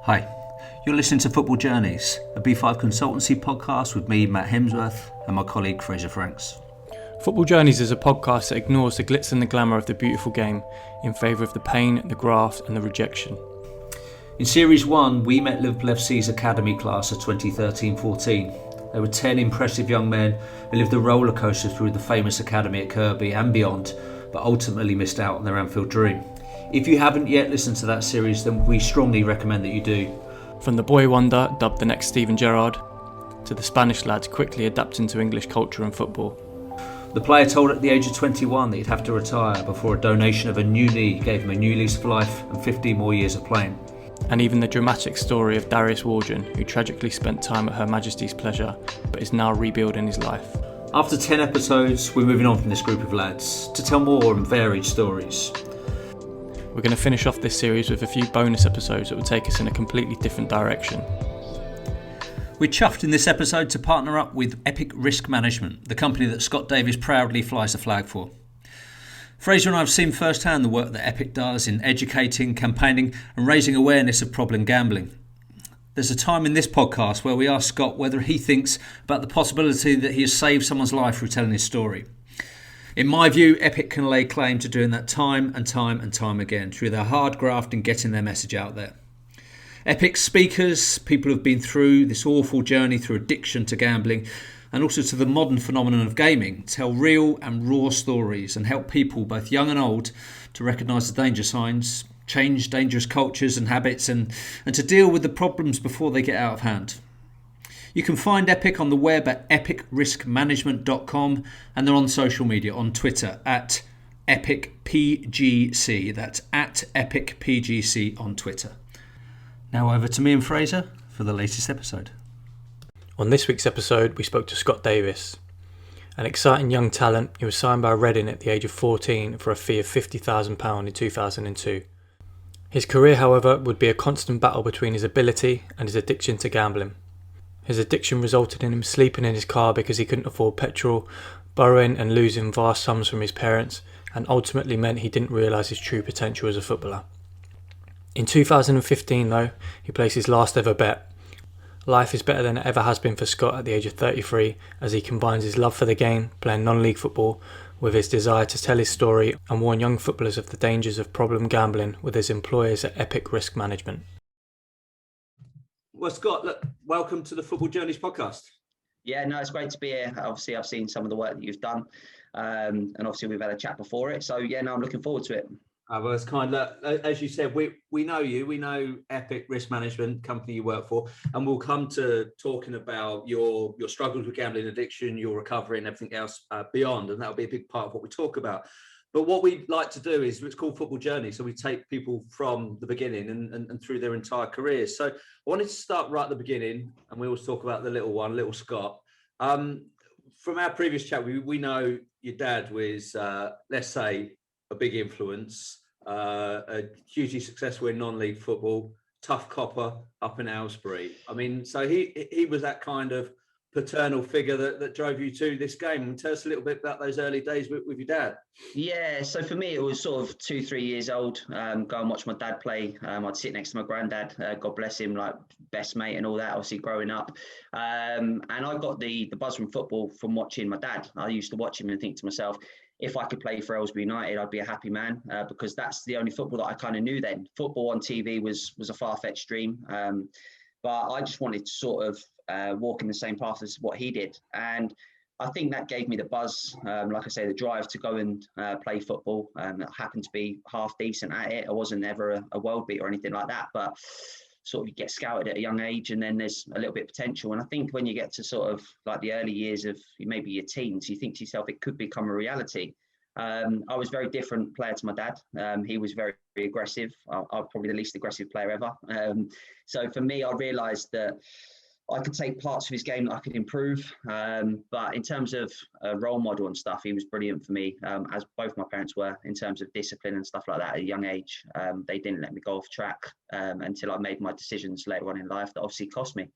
Hi, you're listening to Football Journeys, a B5 Consultancy podcast with me, Matt Himsworth, and my colleague Fraser Franks. Football Journeys is a podcast that ignores the glitz and the glamour of the beautiful game in favour of the pain, the graft and the rejection. In Series 1, we met Liverpool FC's academy class of 2013-14. There were 10 impressive young men who lived the roller coaster through the famous academy at Kirkby and beyond, but ultimately missed out on their Anfield dream. If you haven't yet listened to that series, then we strongly recommend that you do. From the boy wonder, dubbed the next Steven Gerrard, to the Spanish lads quickly adapting to English culture and football. The player told at the age of 21 that he'd have to retire before a donation of a new knee gave him a new lease of life and 15 more years of playing. And even the dramatic story of Darius Warden, who tragically spent time at Her Majesty's pleasure, but is now rebuilding his life. After 10 episodes, we're moving on from this group of lads to tell more and varied stories. We're going to finish off this series with a few bonus episodes that will take us in a completely different direction. We're chuffed in this episode to partner up with Epic Risk Management, the company that Scott Davies proudly flies the flag for. Fraser and I have seen firsthand the work that Epic does in educating, campaigning and raising awareness of problem gambling. There's a time in this podcast where we ask Scott whether he thinks about the possibility that he has saved someone's life through telling his story. In my view, Epic can lay claim to doing that time and time again through their hard graft and getting their message out there. Epic speakers, people who have been through this awful journey through addiction to gambling and also to the modern phenomenon of gaming, tell real and raw stories and help people, both young and old, to recognise the danger signs, change dangerous cultures and habits and to deal with the problems before they get out of hand. You can find Epic on the web at epicriskmanagement.com and they're on social media on Twitter at EpicPGC. That's at EpicPGC on Twitter. Now over to me and Fraser for the latest episode. On this week's episode, we spoke to Scott Davies, an exciting young talent who was signed by Reading at the age of 14 for a fee of £50,000 in 2002. His career, however, would be a constant battle between his ability and his addiction to gambling. His addiction resulted in him sleeping in his car because he couldn't afford petrol, borrowing and losing vast sums from his parents, and ultimately meant he didn't realise his true potential as a footballer. In 2015 though, he placed his last ever bet. Life is better than it ever has been for Scott at the age of 33 as he combines his love for the game, playing non-league football, with his desire to tell his story and warn young footballers of the dangers of problem gambling with his employers at Epic Risk Management. Well, Scott, look, welcome to the Football Journeys podcast. Yeah, no, it's great to be here. Obviously, I've seen some of the work that you've done, and obviously we've had a chat before it. So yeah, no, I'm looking forward to it. Well, it's kind of, as you said, we know you, we know Epic Risk Management, company you work for, and we'll come to talking about your struggles with gambling addiction, your recovery and everything else beyond, and that'll be a big part of what we talk about. But what we like to do is it's called Football Journey, so we take people from the beginning and through their entire careers. So I wanted to start right at the beginning, and we always talk about the little one, little Scott. From our previous chat, we know your dad was, let's say, a big influence, a hugely successful in non-league football, tough copper up in Aylesbury. I mean, so he was that kind of paternal figure that drove you to this game. And tell us a little bit about those early days with your dad. Yeah, so for me, it was sort of 2-3 years old. Go and watch my dad play. I'd sit next to my granddad, God bless him, like best mate and all that, obviously growing up. And I got the buzz from football from watching my dad. I used to watch him and think to myself, if I could play for Aylesbury United, I'd be a happy man because that's the only football that I kind of knew then. Football on TV was a far-fetched dream. But I just wanted to sort of walk in the same path as what he did. And I think that gave me the buzz, like I say, the drive to go and play football. I happened to be half decent at it. I wasn't ever a world beat or anything like that, but sort of you get scouted at a young age and then there's a little bit of potential. And I think when you get to sort of like the early years of maybe your teens, you think to yourself, it could become a reality. I was a very different player to my dad. He was very, very aggressive. I'm probably the least aggressive player ever. So for me, I realised that I could take parts of his game that I could improve. But in terms of a role model and stuff, he was brilliant for me, as both my parents were, in terms of discipline and stuff like that at a young age. They didn't let me go off track until I made my decisions later on in life that obviously cost me.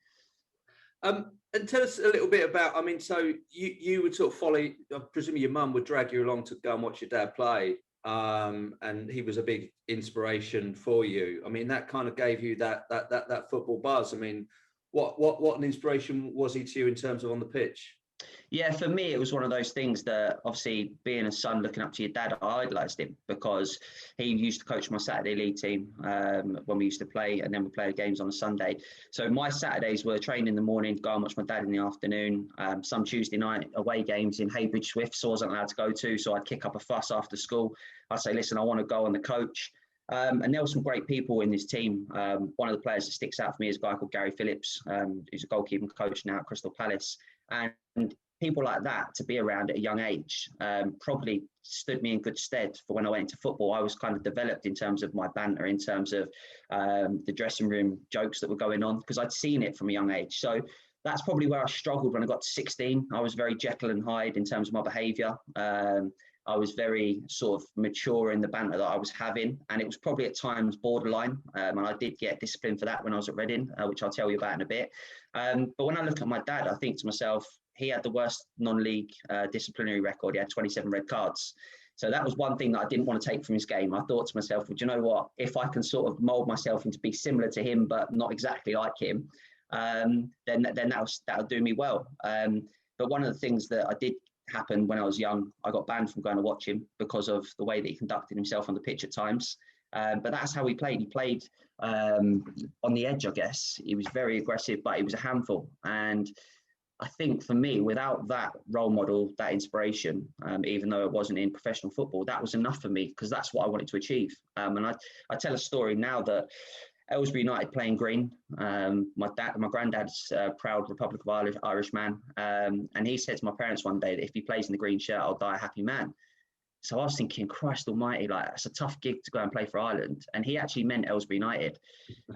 And tell us a little bit about, I mean, so you would sort of follow, presumably your mum would drag you along to go and watch your dad play. and he was a big inspiration for you. I mean, that kind of gave you that football buzz. I mean, what an inspiration was he to you in terms of on the pitch? Yeah, for me, it was one of those things that obviously being a son, looking up to your dad, I idolised him because he used to coach my Saturday league team when we used to play, and then we played games on a Sunday. So my Saturdays were training in the morning, go and watch my dad in the afternoon. Some Tuesday night away games in Heybridge Swifts I wasn't allowed to go to, so I'd kick up a fuss after school. I'd say, listen, I want to go on the coach. And there were some great people in this team. One of the players that sticks out for me is a guy called Gary Phillips, who's a goalkeeping coach now at Crystal Palace. And people like that to be around at a young age probably stood me in good stead for when I went into football. I was kind of developed in terms of my banter, in terms of the dressing room jokes that were going on, because I'd seen it from a young age. So that's probably where I struggled when I got to 16. I was very Jekyll and Hyde in terms of my behaviour. I was very sort of mature in the banter that I was having, and it was probably at times borderline. And I did get disciplined for that when I was at Reading, which I'll tell you about in a bit. But when I look at my dad, I think to myself, he had the worst non-league disciplinary record. He had 27 red cards. So that was one thing that I didn't want to take from his game. I thought to myself, well, do you know what? If I can sort of mould myself into be similar to him, but not exactly like him, then that'll do me well. But one of the things that I did happen when I was young, I got banned from going to watch him because of the way that he conducted himself on the pitch at times. But that's how he played. He played on the edge, I guess. He was very aggressive, but he was a handful. And I think for me, without that role model, that inspiration, even though it wasn't in professional football, that was enough for me, because that's what I wanted to achieve. And I tell a story now that Aylesbury United playing green. My granddad's a proud Republic of Irish man. And he said to my parents one day that if he plays in the green shirt, I'll die a happy man. So I was thinking, Christ almighty, like, it's a tough gig to go and play for Ireland. And he actually meant Aylesbury United.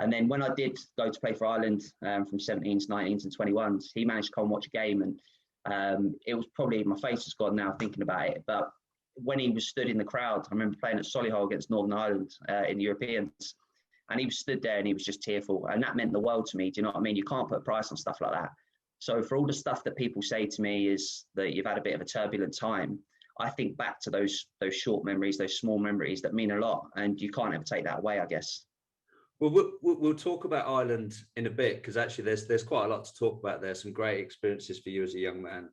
And then when I did go to play for Ireland from 17s, 19s and 21s, he managed to come and watch a game. And it was probably, my face is gone now thinking about it. But when he was stood in the crowd, I remember playing at Solihull against Northern Ireland in the Europeans. And he was stood there and he was just tearful. And that meant the world to me. Do you know what I mean? You can't put a price on stuff like that. So for all the stuff that people say to me is that you've had a bit of a turbulent time, I think back to those short memories, those small memories that mean a lot. And you can't ever take that away, I guess. Well, we'll talk about Ireland in a bit, because actually there's quite a lot to talk about there. Some great experiences for you as a young man.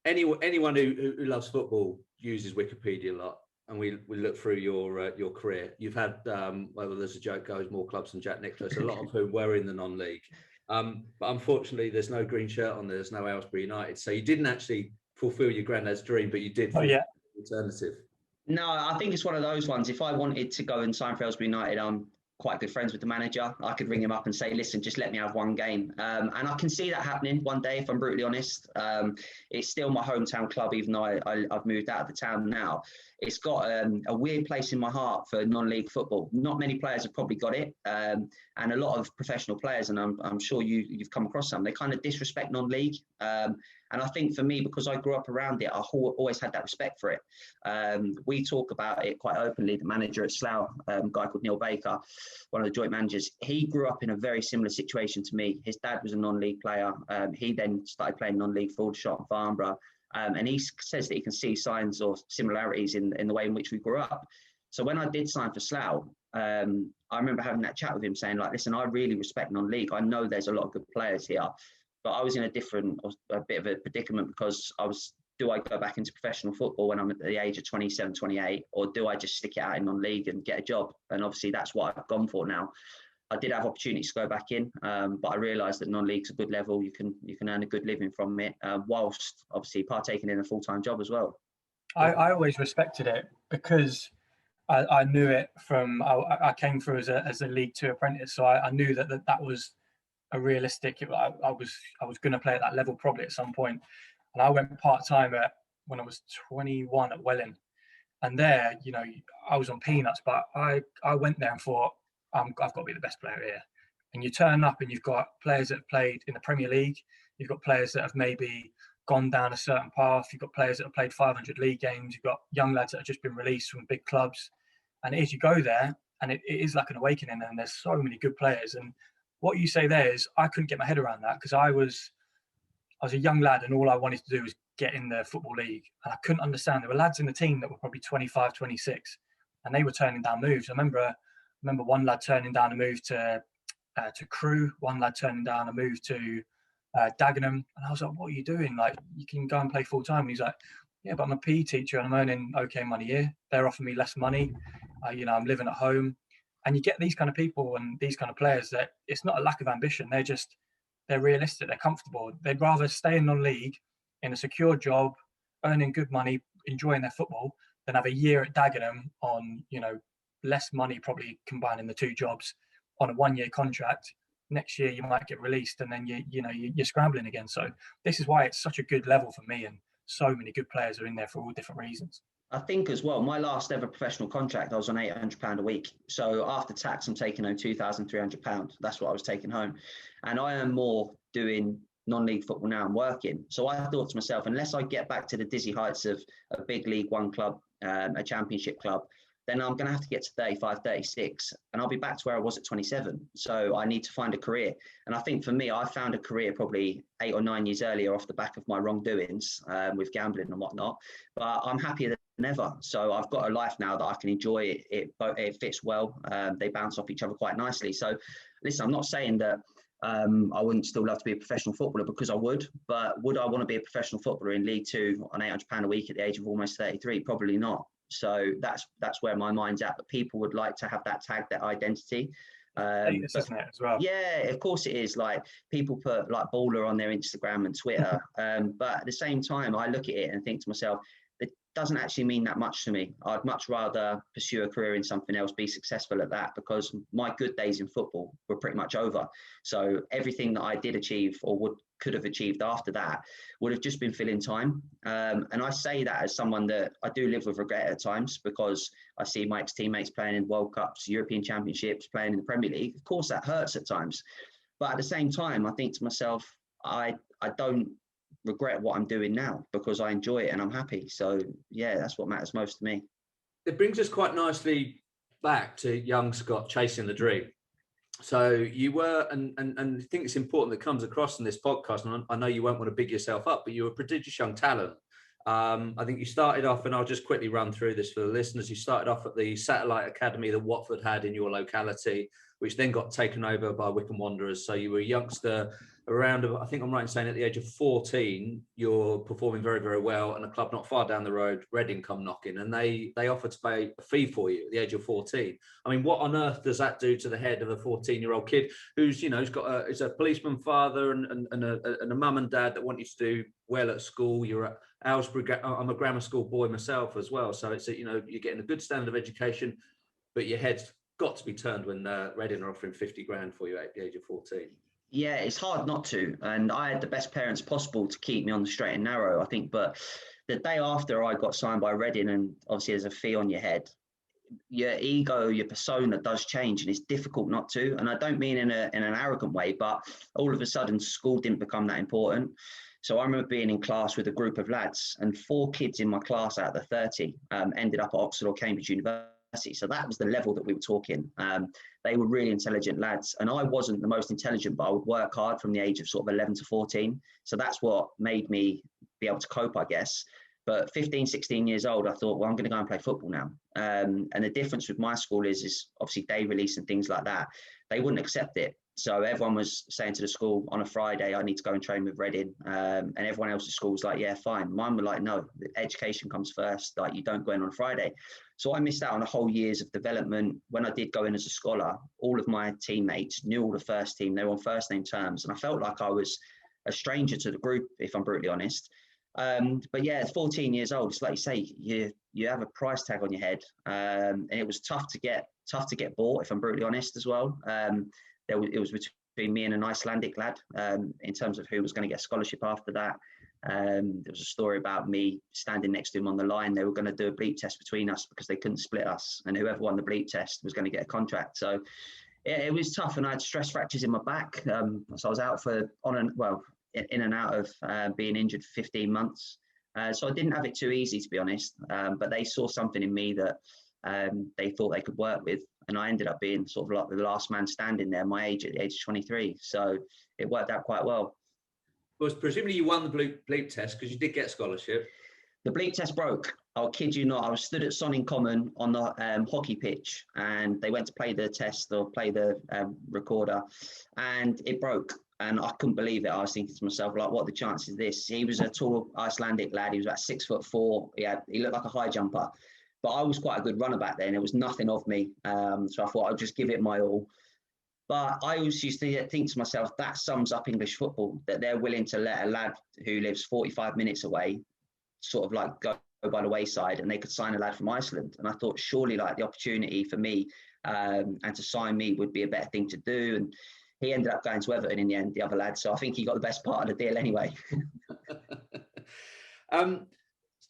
Anyone who loves football uses Wikipedia a lot. And we look through your career. You've had, well, there's a joke goes, more clubs than Jack Nicklaus, a lot of whom were in the non-league. But unfortunately, there's no green shirt on there. There's no Aylesbury United. So you didn't actually fulfill your granddad's dream, but you did for the alternative. No, I think it's one of those ones. If I wanted to go and sign for Aylesbury United, I'm quite good friends with the manager. I could ring him up and say, listen, just let me have one game. And I can see that happening one day, if I'm brutally honest. It's still my hometown club, even though I've moved out of the town now. It's got a weird place in my heart for non-league football. Not many players have probably got it. And a lot of professional players, and I'm sure you've come across some, they kind of disrespect non-league. And I think for me, because I grew up around it, I always had that respect for it. We talk about it quite openly. The manager at Slough, a guy called Neil Baker, one of the joint managers, he grew up in a very similar situation to me. His dad was a non-league player. He then started playing non-league for Aldershot and Farnborough. And he says that he can see signs or similarities in the way in which we grew up. So when I did sign for Slough, I remember having that chat with him saying, like, listen, I really respect non-league. I know there's a lot of good players here. But I was in a bit of a predicament, because do I go back into professional football when I'm at the age of 27, 28, or do I just stick it out in non-league and get a job? And obviously that's what I've gone for now. I did have opportunities to go back in, but I realised that non-league's a good level. You can earn a good living from it, whilst obviously partaking in a full-time job as well. I always respected it, because I knew it from, I came through as a League Two apprentice, so I knew that was a realistic. I was going to play at that level probably at some point, and I went part-time when I was 21 at Welling, and there, you know, I was on peanuts, but I went there and thought, I've got to be the best player here. And you turn up and you've got players that have played in the Premier League, you've got players that have maybe gone down a certain path, you've got players that have played 500 league games, you've got young lads that have just been released from big clubs, and you go there and it is like an awakening, and there's so many good players. And what you say there is, I couldn't get my head around that, because I was a young lad and all I wanted to do was get in the football league. And I couldn't understand. There were lads in the team that were probably 25, 26, and they were turning down moves. I remember one lad turning down a move to Crewe, one lad turning down a move to Dagenham. And I was like, what are you doing? Like, you can go and play full time. And he's like, yeah, but I'm a PE teacher and I'm earning okay money here. They're offering me less money. I'm living at home. And you get these kind of people and these kind of players that it's not a lack of ambition. They're realistic. They're comfortable. They'd rather stay in non-league in a secure job, earning good money, enjoying their football, than have a year at Dagenham on, less money, probably combining the two jobs on a 1-year contract. Next year you might get released and then you're scrambling again. So this is why it's such a good level for me, and so many good players are in there for all different reasons. I think as well, my last ever professional contract, I was on £800 a week. So after tax, I'm taking home £2,300. That's what I was taking home. And I earn more doing non-league football now and working. So I thought to myself, unless I get back to the dizzy heights of a big League One club, a championship club, then I'm going to have to get to 35, 36, and I'll be back to where I was at 27. So I need to find a career. And I think for me, I found a career probably 8 or 9 years earlier off the back of my wrongdoings with gambling and whatnot. But I'm happier than ever. So I've got a life now that I can enjoy. It fits well. They bounce off each other quite nicely. So listen, I'm not saying that I wouldn't still love to be a professional footballer, because I would. But would I want to be a professional footballer in League Two on £800 a week at the age of almost 33? Probably not. So that's where my mind's at. But people would like to have that tag, that identity. Isn't it as well? Yeah, of course it is. Like, people put like baller on their Instagram and Twitter. But at the same time, I look at it and think to myself, it doesn't actually mean that much to me. I'd much rather pursue a career in something else, be successful at that, because my good days in football were pretty much over. So everything that I did achieve or could have achieved after that would have just been filling time. And I say that as someone that I do live with regret at times, because I see my ex-teammates playing in World Cups, European Championships, playing in the Premier League. Of course, that hurts at times. But at the same time, I think to myself, I don't regret what I'm doing now, because I enjoy it and I'm happy. So yeah, that's what matters most to me. It brings us quite nicely back to young Scott chasing the dream. So you were, and I think it's important that comes across in this podcast, and I know you won't want to big yourself up, but you were a prodigious young talent. I think you started off, and I'll just quickly run through this for the listeners. You started off at the satellite academy that Watford had in your locality, which then got taken over by Wycombe Wanderers. So you were a youngster around, I think I'm right in saying at the age of 14, you're performing very, very well, and a club not far down the road, Reading, come knocking, and they offered to pay a fee for you at the age of 14. I mean, what on earth does that do to the head of a 14-year-old kid who's, he's got is a policeman father and a mum and dad that want you to do well at school? You're at Aylesbury, I'm a grammar school boy myself as well, so it's you're getting a good standard of education, but your head's got to be turned when Reading are offering 50 grand for you at the age of 14. Yeah, it's hard not to. And I had the best parents possible to keep me on the straight and narrow, I think. But the day after I got signed by Reading, and obviously there's a fee on your head, your ego, your persona does change, and it's difficult not to. And I don't mean in an arrogant way, but all of a sudden school didn't become that important. So I remember being in class with a group of lads, and 4 kids in my class out of the 30 ended up at Oxford or Cambridge University. So that was the level that we were talking. They were really intelligent lads, and I wasn't the most intelligent, but I would work hard from the age of sort of 11 to 14. So that's what made me be able to cope, I guess. But 15, 16 years old, I thought, well, I'm going to go and play football now. And the difference with my school is obviously day release and things like that. They wouldn't accept it. So everyone was saying to the school on a Friday, I need to go and train with Reading. And everyone else at school was like, yeah, fine. Mine were like, no, education comes first. Like, you don't go in on a Friday. So I missed out on a whole years of development. When I did go in as a scholar, all of my teammates knew all the first team. They were on first name terms. And I felt like I was a stranger to the group, if I'm brutally honest. But yeah, 14 years old, it's like you say, you have a price tag on your head. And it was tough to get bought, if I'm brutally honest as well. It was between me and an Icelandic lad in terms of who was going to get a scholarship after that. There was a story about me standing next to him on the line. They were going to do a bleep test between us because they couldn't split us, and whoever won the bleep test was going to get a contract. So it was tough, and I had stress fractures in my back. So I was out in and out of being injured for 15 months. So I didn't have it too easy, to be honest. But they saw something in me that they thought they could work with. And I ended up being sort of like the last man standing there, my age at the age of 23. So it worked out quite well. was presumably you won the bleep test because you did get a scholarship. The bleep test broke. I'll kid you not. I was stood at Sonning Common on the hockey pitch, and they went to play the test or play the recorder, and it broke. And I couldn't believe it. I was thinking to myself, like, what are the chances of this? He was a tall Icelandic lad. He was about 6'4". He looked like a high jumper, but I was quite a good runner back then. There was nothing of me, so I thought I'd just give it my all. But I always used to think to myself, that sums up English football, that they're willing to let a lad who lives 45 minutes away sort of like go by the wayside, and they could sign a lad from Iceland. And I thought surely like the opportunity for me and to sign me would be a better thing to do. And he ended up going to Everton in the end, the other lad. So I think he got the best part of the deal anyway.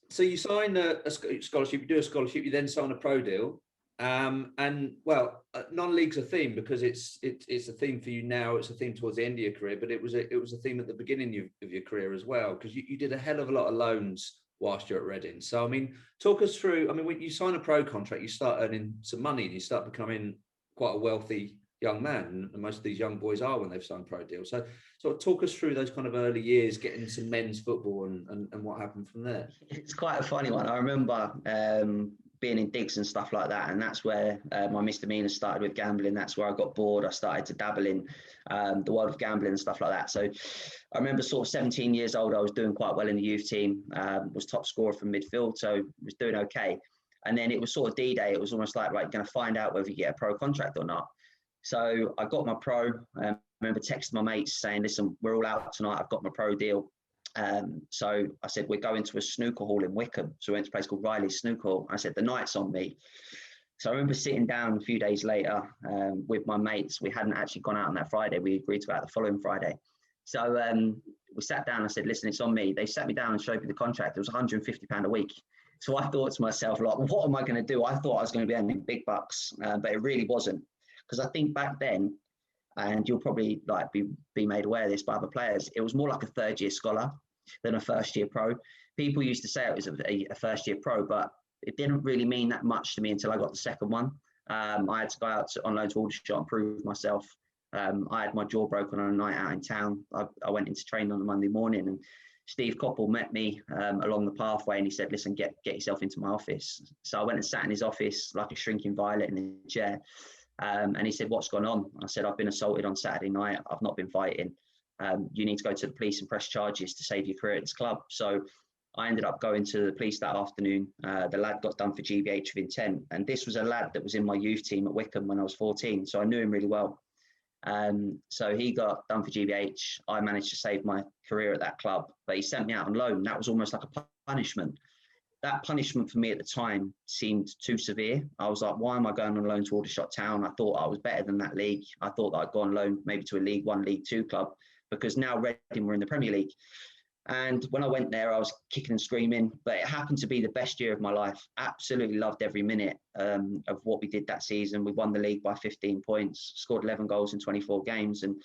So you sign a scholarship, you do a scholarship, you then sign a pro deal. And well, non-league's a theme because it's a theme for you now. It's a theme towards the end of your career, but it was a theme at the beginning of your career as well, because you did a hell of a lot of loans whilst you're at Reading. So I mean, talk us through. I mean, when you sign a pro contract, you start earning some money and you start becoming quite a wealthy young man, and most of these young boys are when they've signed pro deals. So talk us through those kind of early years, getting some men's football and what happened from there. It's quite a funny one. I remember being in digs and stuff like that, and that's where my misdemeanors started with gambling. That's where I got bored. I started to dabble in the world of gambling and stuff like that. So I remember sort of 17 years old, I was doing quite well in the youth team, was top scorer from midfield, so was doing okay. And then it was sort of D-Day. It was almost like, right, you're going to find out whether you get a pro contract or not. So I got my pro. I remember texting my mates saying, listen, we're all out tonight. I've got my pro deal. So I said, we're going to a snooker hall in Wickham. So we went to a place called Riley's Snooker Hall. I said, the night's on me. So I remember sitting down a few days later with my mates. We hadn't actually gone out on that Friday. We agreed to go out the following Friday. So we sat down. I said, listen, it's on me. They sat me down and showed me the contract. It was £150 a week. So I thought to myself, like, what am I going to do? I thought I was going to be earning big bucks, but it really wasn't. Because I think back then, and you'll probably like be made aware of this by other players, it was more like a third-year scholar than a first-year pro. People used to say it was a first-year pro, but it didn't really mean that much to me until I got the second one. I had to go out on loan to Aldershot and prove myself. I had my jaw broken on a night out in town. I went into training on a Monday morning, and Steve Coppell met me along the pathway, and he said, listen, get yourself into my office. So I went and sat in his office like a shrinking violet in the chair. And he said, what's gone on? I said, I've been assaulted on Saturday night. I've not been fighting. You need to go to the police and press charges to save your career at this club. So I ended up going to the police that afternoon. The lad got done for GBH with intent. And this was a lad that was in my youth team at Wickham when I was 14. So I knew him really well. So he got done for GBH. I managed to save my career at that club, but he sent me out on loan. That was almost like a punishment. That punishment for me at the time seemed too severe. I was like, why am I going on loan to Aldershot Town? I thought I was better than that league. I thought that I'd go on loan maybe to a League One, League Two club, because now Reading were in the Premier League. And when I went there, I was kicking and screaming, but it happened to be the best year of my life. Absolutely loved every minute of what we did that season. We won the league by 15 points, scored 11 goals in 24 games. And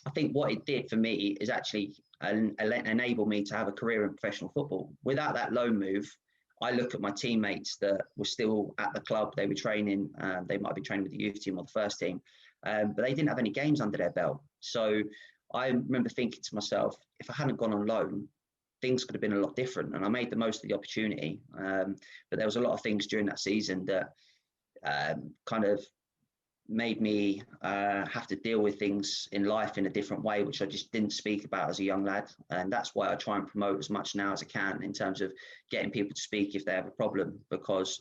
I think what it did for me is actually enable me to have a career in professional football. Without that loan move, I look at my teammates that were still at the club. They were training. They might be training with the youth team or the first team, but they didn't have any games under their belt. So I remember thinking to myself, if I hadn't gone on loan, things could have been a lot different. And I made the most of the opportunity. But there was a lot of things during that season that kind of made me have to deal with things in life in a different way, which I just didn't speak about as a young lad. And that's why I try and promote as much now as I can in terms of getting people to speak if they have a problem, because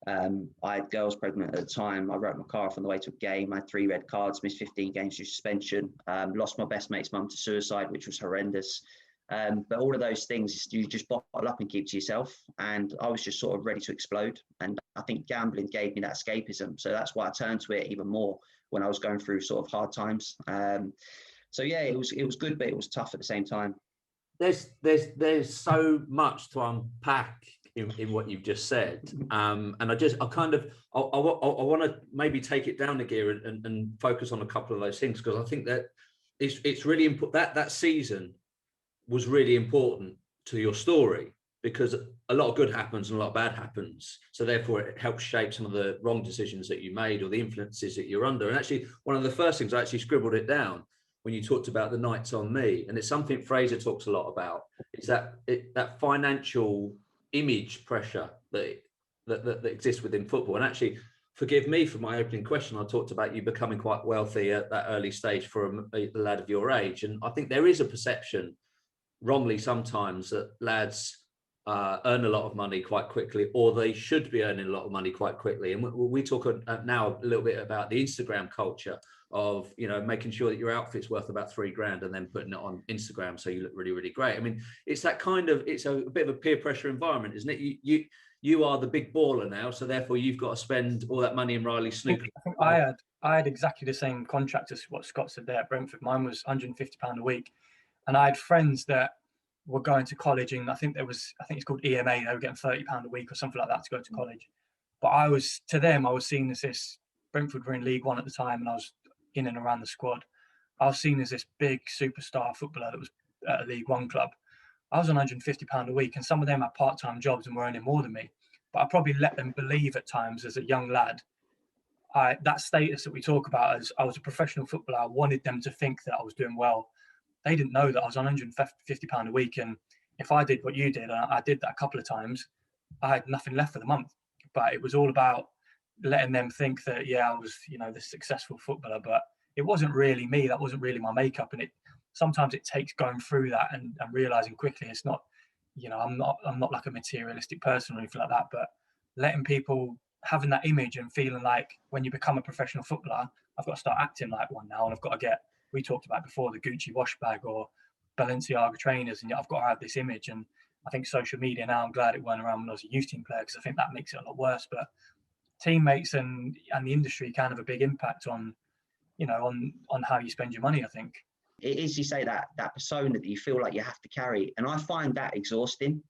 I had girls pregnant at the time. I wrote my car off on the way to a game. I had 3 red cards, missed 15 games through suspension, lost my best mate's mum to suicide, which was horrendous. But all of those things, you just bottle up and keep to yourself. And I was just sort of ready to explode. And I think gambling gave me that escapism. So that's why I turned to it even more when I was going through sort of hard times. So yeah, it was good, but it was tough at the same time. There's so much to unpack in what you've just said. And I want to maybe take it down a gear and focus on a couple of those things, because I think that it's really important. That season was really important to your story, because a lot of good happens and a lot of bad happens. So therefore it helps shape some of the wrong decisions that you made or the influences that you're under. And actually, one of the first things, I actually scribbled it down. when you talked about the nights on me, and it's something Fraser talks a lot about, is that financial image pressure that exists within football. And actually, forgive me for my opening question, I talked about you becoming quite wealthy at that early stage for a lad of your age. And I think there is a perception, wrongly sometimes, that lads earn a lot of money quite quickly, or they should be earning a lot of money quite quickly. And we talk now a little bit about the Instagram culture of, you know, making sure that your outfit's worth about $3,000 and then putting it on Instagram so you look really, really great. I mean, it's that kind of, it's a bit of a peer pressure environment, isn't it? You are the big baller now, so therefore you've got to spend all that money in Riley snooping. I think I had exactly the same contract as what Scott said there at Brentford. Mine was £150 a week, and I had friends that were going to college, and I think it's called EMA. They were getting £30 a week or something like that to go to college. But I was seen as this. Brentford were in League One at the time, and I was in and around the squad. I was seen as this big superstar footballer that was at a League One club. I was on £150 a week, and some of them had part-time jobs and were earning more than me. But I probably let them believe at times as a young lad, that status that we talk about as I was a professional footballer, I wanted them to think that I was doing well. They didn't know that I was on £150 a week. And if I did what you did, and I did that a couple of times, I had nothing left for the month. But it was all about letting them think that, yeah, I was, you know, this successful footballer. But it wasn't really me. That wasn't really my makeup. And sometimes it takes going through that and realizing quickly it's not, you know, I'm not like a materialistic person or anything like that, but letting people having that image and feeling like when you become a professional footballer, I've got to start acting like one now, and I've got to get, we talked about before, the Gucci wash bag or Balenciaga trainers, and I've got to have this image. And I think social media now, I'm glad it weren't around when I was a youth team player, because I think that makes it a lot worse. But teammates and the industry can have a big impact on, you know, on how you spend your money, I think. It is, you say, that persona that you feel like you have to carry, and I find that exhausting.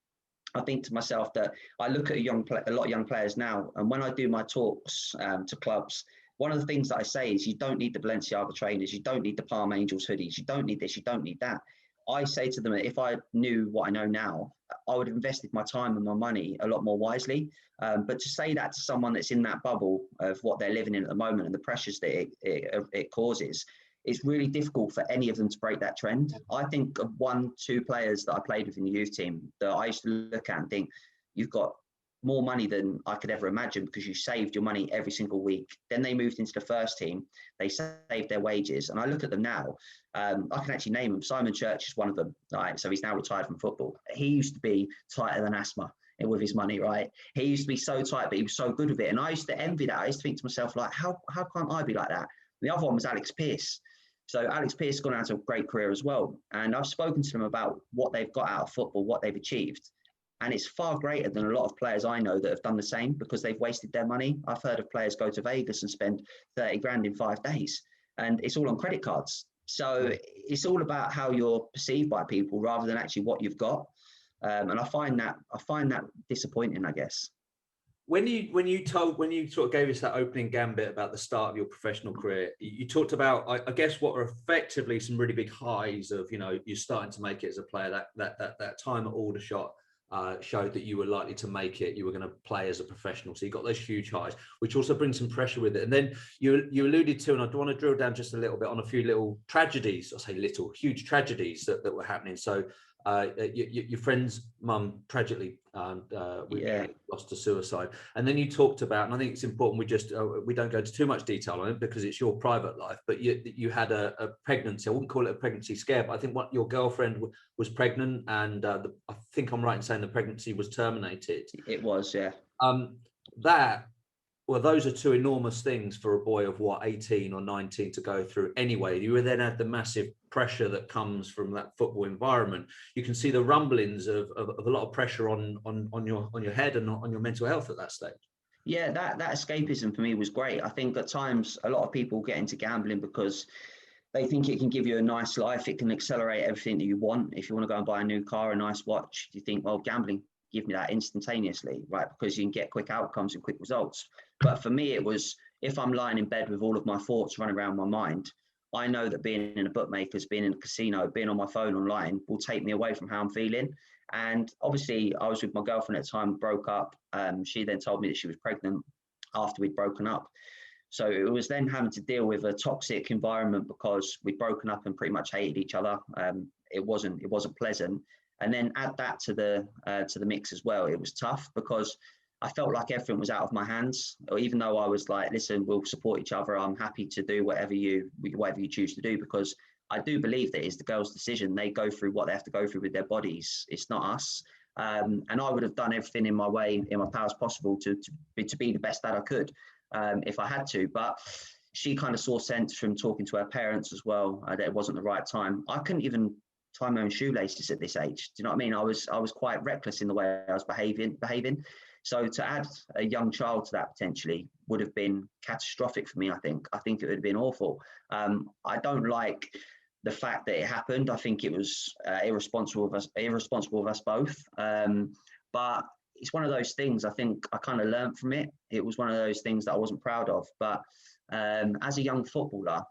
I think to myself that I look at a lot of young players now, and when I do my talks to clubs, one of the things that I say is, you don't need the Balenciaga trainers, you don't need the Palm Angels hoodies, you don't need this, you don't need that. I say to them, if I knew what I know now, I would have invested my time and my money a lot more wisely. But to say that to someone that's in that bubble of what they're living in at the moment and the pressures that it causes, it's really difficult for any of them to break that trend. I think of 1-2 players that I played with in the youth team that I used to look at and think, you've got more money than I could ever imagine, because you saved your money every single week. Then they moved into the first team, they saved their wages. And I look at them now, I can actually name them. Simon Church is one of them, right? So he's now retired from football. He used to be tighter than asthma with his money, right? He used to be so tight, but he was so good with it. And I used to envy that. I used to think to myself, like, how can't I be like that? And the other one was Alex Pearce. So Alex Pearce has gone out to a great career as well. And I've spoken to them about what they've got out of football, what they've achieved. And it's far greater than a lot of players I know that have done the same, because they've wasted their money. I've heard of players go to Vegas and spend 30 grand in 5 days, and it's all on credit cards. So it's all about how you're perceived by people rather than actually what you've got. And I find that disappointing, I guess. When you sort of gave us that opening gambit about the start of your professional career, you talked about, I guess, what are effectively some really big highs of, you know, you're starting to make it as a player. That time at Aldershot showed that you were likely to make it. You were going to play as a professional, so you got those huge highs, which also brings some pressure with it. And then you alluded to, and I want to drill down just a little bit on a few little tragedies. I say little, huge tragedies that were happening. So your friend's mum tragically lost to suicide, and then you talked about, and I think it's important we don't go into too much detail on it because it's your private life, but you had a pregnancy. I wouldn't call it a pregnancy scare, but I think what your girlfriend was pregnant, and I think I'm right in saying the pregnancy was terminated. It was, yeah. Those are two enormous things for a boy of 18 or 19 to go through anyway. You then had the massive pressure that comes from that football environment. You can see the rumblings of a lot of pressure on your head and on your mental health at that stage. Yeah, that escapism for me was great. I think at times a lot of people get into gambling because they think it can give you a nice life. It can accelerate everything that you want. If you want to go and buy a new car, a nice watch, you think, well, gambling give me that instantaneously, right? Because you can get quick outcomes and quick results. But for me, it was, if I'm lying in bed with all of my thoughts running around my mind, I know that being in a bookmaker's, being in a casino, being on my phone online will take me away from how I'm feeling. And obviously I was with my girlfriend at the time, broke up. She then told me that she was pregnant after we'd broken up. So it was then having to deal with a toxic environment because we'd broken up and pretty much hated each other. It wasn't pleasant. And then add that to the mix as well. It was tough because I felt like everything was out of my hands. Or even though I was like, listen, we'll support each other. I'm happy to do whatever you choose to do, because I do believe that it's the girls' decision. They go through what they have to go through with their bodies. It's not us. And I would have done everything in my powers possible to be the best that I could, if I had to. But she kind of saw sense from talking to her parents as well, that it wasn't the right time. I couldn't even tie my own shoelaces at this age. Do you know what I mean? I was quite reckless in the way I was behaving. So to add a young child to that potentially would have been catastrophic for me. I think it would have been awful. I don't like the fact that it happened. I think it was irresponsible of us both. But it's one of those things. I think I kind of learned from it. It was one of those things that I wasn't proud of. But as a young footballer,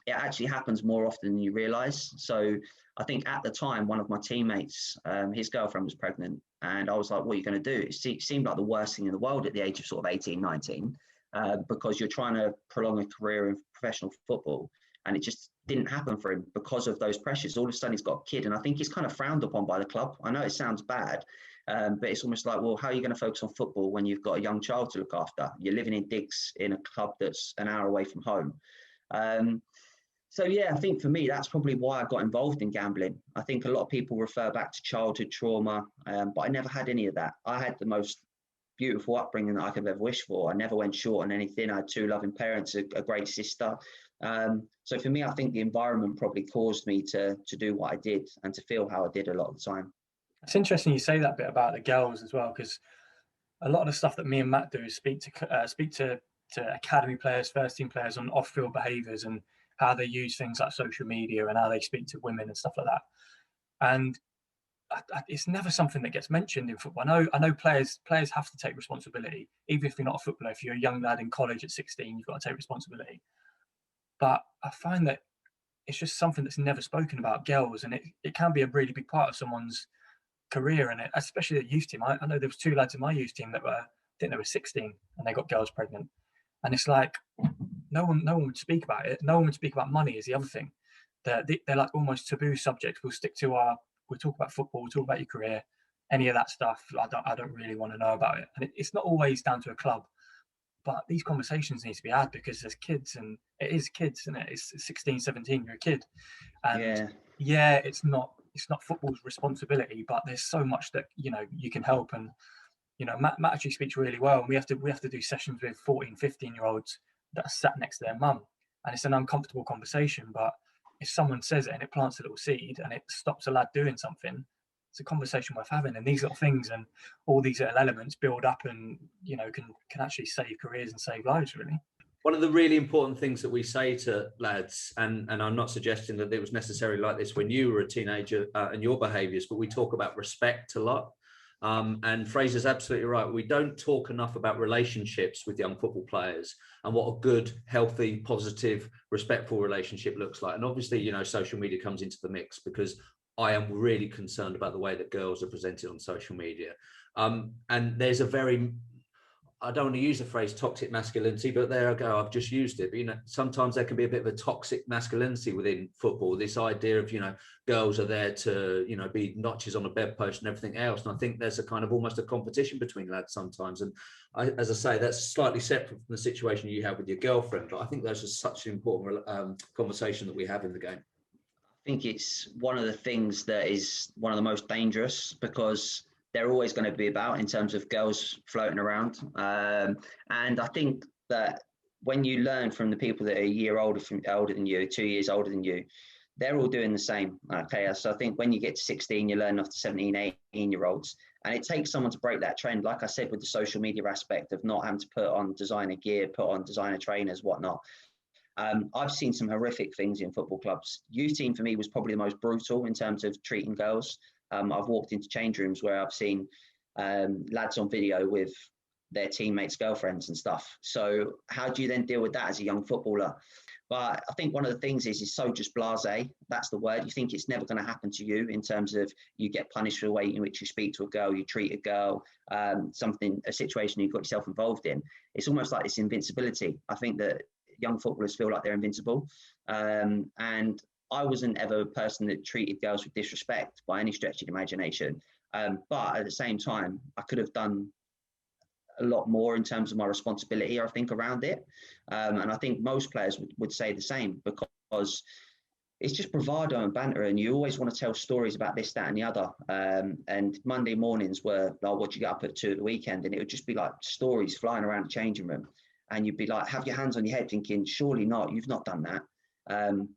it actually happens more often than you realise. So I think at the time, one of my teammates, his girlfriend was pregnant, and I was like, what are you going to do? It seemed like the worst thing in the world at the age of sort of 18, 19, because you're trying to prolong a career in professional football. And it just didn't happen for him because of those pressures. All of a sudden he's got a kid, and I think he's kind of frowned upon by the club. I know it sounds bad, but it's almost like, well, how are you going to focus on football when you've got a young child to look after? You're living in digs in a club that's an hour away from home. So yeah, I think for me, that's probably why I got involved in gambling. I think a lot of people refer back to childhood trauma, but I never had any of that. I had the most beautiful upbringing that I could ever wish for. I never went short on anything. I had two loving parents, a great sister. So for me, I think the environment probably caused me to do what I did and to feel how I did a lot of the time. It's interesting you say that bit about the girls as well, because a lot of the stuff that me and Matt do is speak to academy players, first team players on off-field behaviours and how they use things like social media and how they speak to women and stuff like that. And it's never something that gets mentioned in football. I know players have to take responsibility, even if you're not a footballer. If you're a young lad in college at 16, you've got to take responsibility. But I find that it's just something that's never spoken about, girls, and it can be a really big part of someone's career, and especially the youth team. I know there was two lads in my youth team that I think they were 16 and they got girls pregnant, and it's like no one would speak about it. No one would speak about money is the other thing. They're like almost taboo subjects. We'll talk about football, we'll talk about your career, any of that stuff. I don't really want to know about it, and it's not always down to a club. But these conversations need to be had because there's kids, and it is kids, isn't it? It's 16, 17, you're a kid. And yeah, it's not football's responsibility, but there's so much that, you can help. And, Matt actually speaks really well. And we have to do sessions with 14, 15-year-olds that are sat next to their mum. And it's an uncomfortable conversation, but if someone says it and it plants a little seed and it stops a lad doing something, it's a conversation worth having. And these little things and all these little elements build up and can actually save careers and save lives, really. One of the really important things that we say to lads, and I'm not suggesting that it was necessarily like this when you were a teenager and your behaviours, but we talk about respect a lot. And Fraser's absolutely right. We don't talk enough about relationships with young football players and what a good, healthy, positive, respectful relationship looks like. And obviously, social media comes into the mix because I am really concerned about the way that girls are presented on social media. And there's I don't want to use the phrase toxic masculinity, but there I go, I've just used it. But, sometimes there can be a bit of a toxic masculinity within football. This idea of, girls are there to, be notches on a bedpost and everything else. And I think there's a kind of almost a competition between lads sometimes. And as I say, that's slightly separate from the situation you have with your girlfriend. But I think those are such an important conversation that we have in the game. I think it's one of the things that is one of the most dangerous, because they're always going to be about in terms of girls floating around. And I think that when you learn from the people that are a year older than you, 2 years older than you, they're all doing the same. Okay, so I think when you get to 16, you learn off to 17, 18-year-olds. And it takes someone to break that trend. Like I said, with the social media aspect of not having to put on designer gear, put on designer trainers, whatnot. I've seen some horrific things in football clubs. Youth team for me was probably the most brutal in terms of treating girls. I've walked into change rooms where I've seen lads on video with their teammates' girlfriends and stuff. So how do you then deal with that as a young footballer? But I think one of the things is it's so just blasé. That's the word. You think it's never going to happen to you in terms of you get punished for the way in which you speak to a girl, you treat a girl, a situation you got yourself involved in. It's almost like this invincibility. I think that young footballers feel like they're invincible. And I wasn't ever a person that treated girls with disrespect by any stretch of the imagination. But at the same time, I could have done a lot more in terms of my responsibility, I think, around it. And I think most players would say the same, because it's just bravado and banter, and you always want to tell stories about this, that, and the other. And Monday mornings were like, what you get up at 2 at the weekend, and it would just be like stories flying around the changing room. And you'd be like, have your hands on your head, thinking, surely not, you've not done that.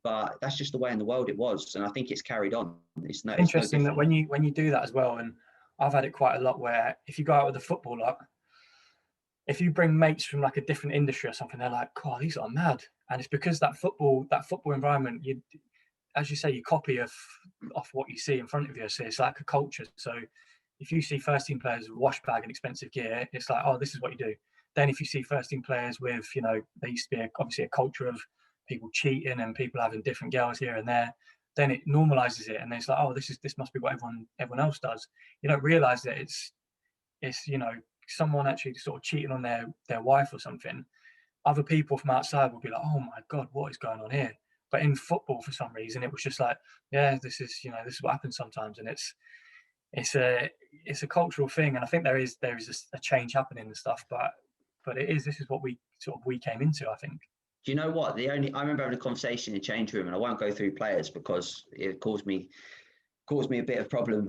But that's just the way in the world it was. And I think it's carried on. It's Interesting no that when you do that as well, and I've had it quite a lot, where if you go out with a footballer, if you bring mates from like a different industry or something, they're like, God, these are mad. And it's because that football environment, you, as you say, you copy off what you see in front of you. So it's like a culture. So if you see first team players with wash bag and expensive gear, it's like, oh, this is what you do. Then if you see first team players with, there used to be obviously a culture of people cheating and people having different girls here and there, then it normalizes it. And it's like, oh, this must be what everyone else does. You don't realize that it's someone actually sort of cheating on their wife or something. Other people from outside will be like, oh my God, what is going on here? But in football, for some reason, it was just like, yeah, this is what happens sometimes. And it's a cultural thing. And I think there is a change happening and stuff, but this is what we came into, I think. Do you know what? I remember having a conversation in the change room, and I won't go through players because it caused me a bit of problem.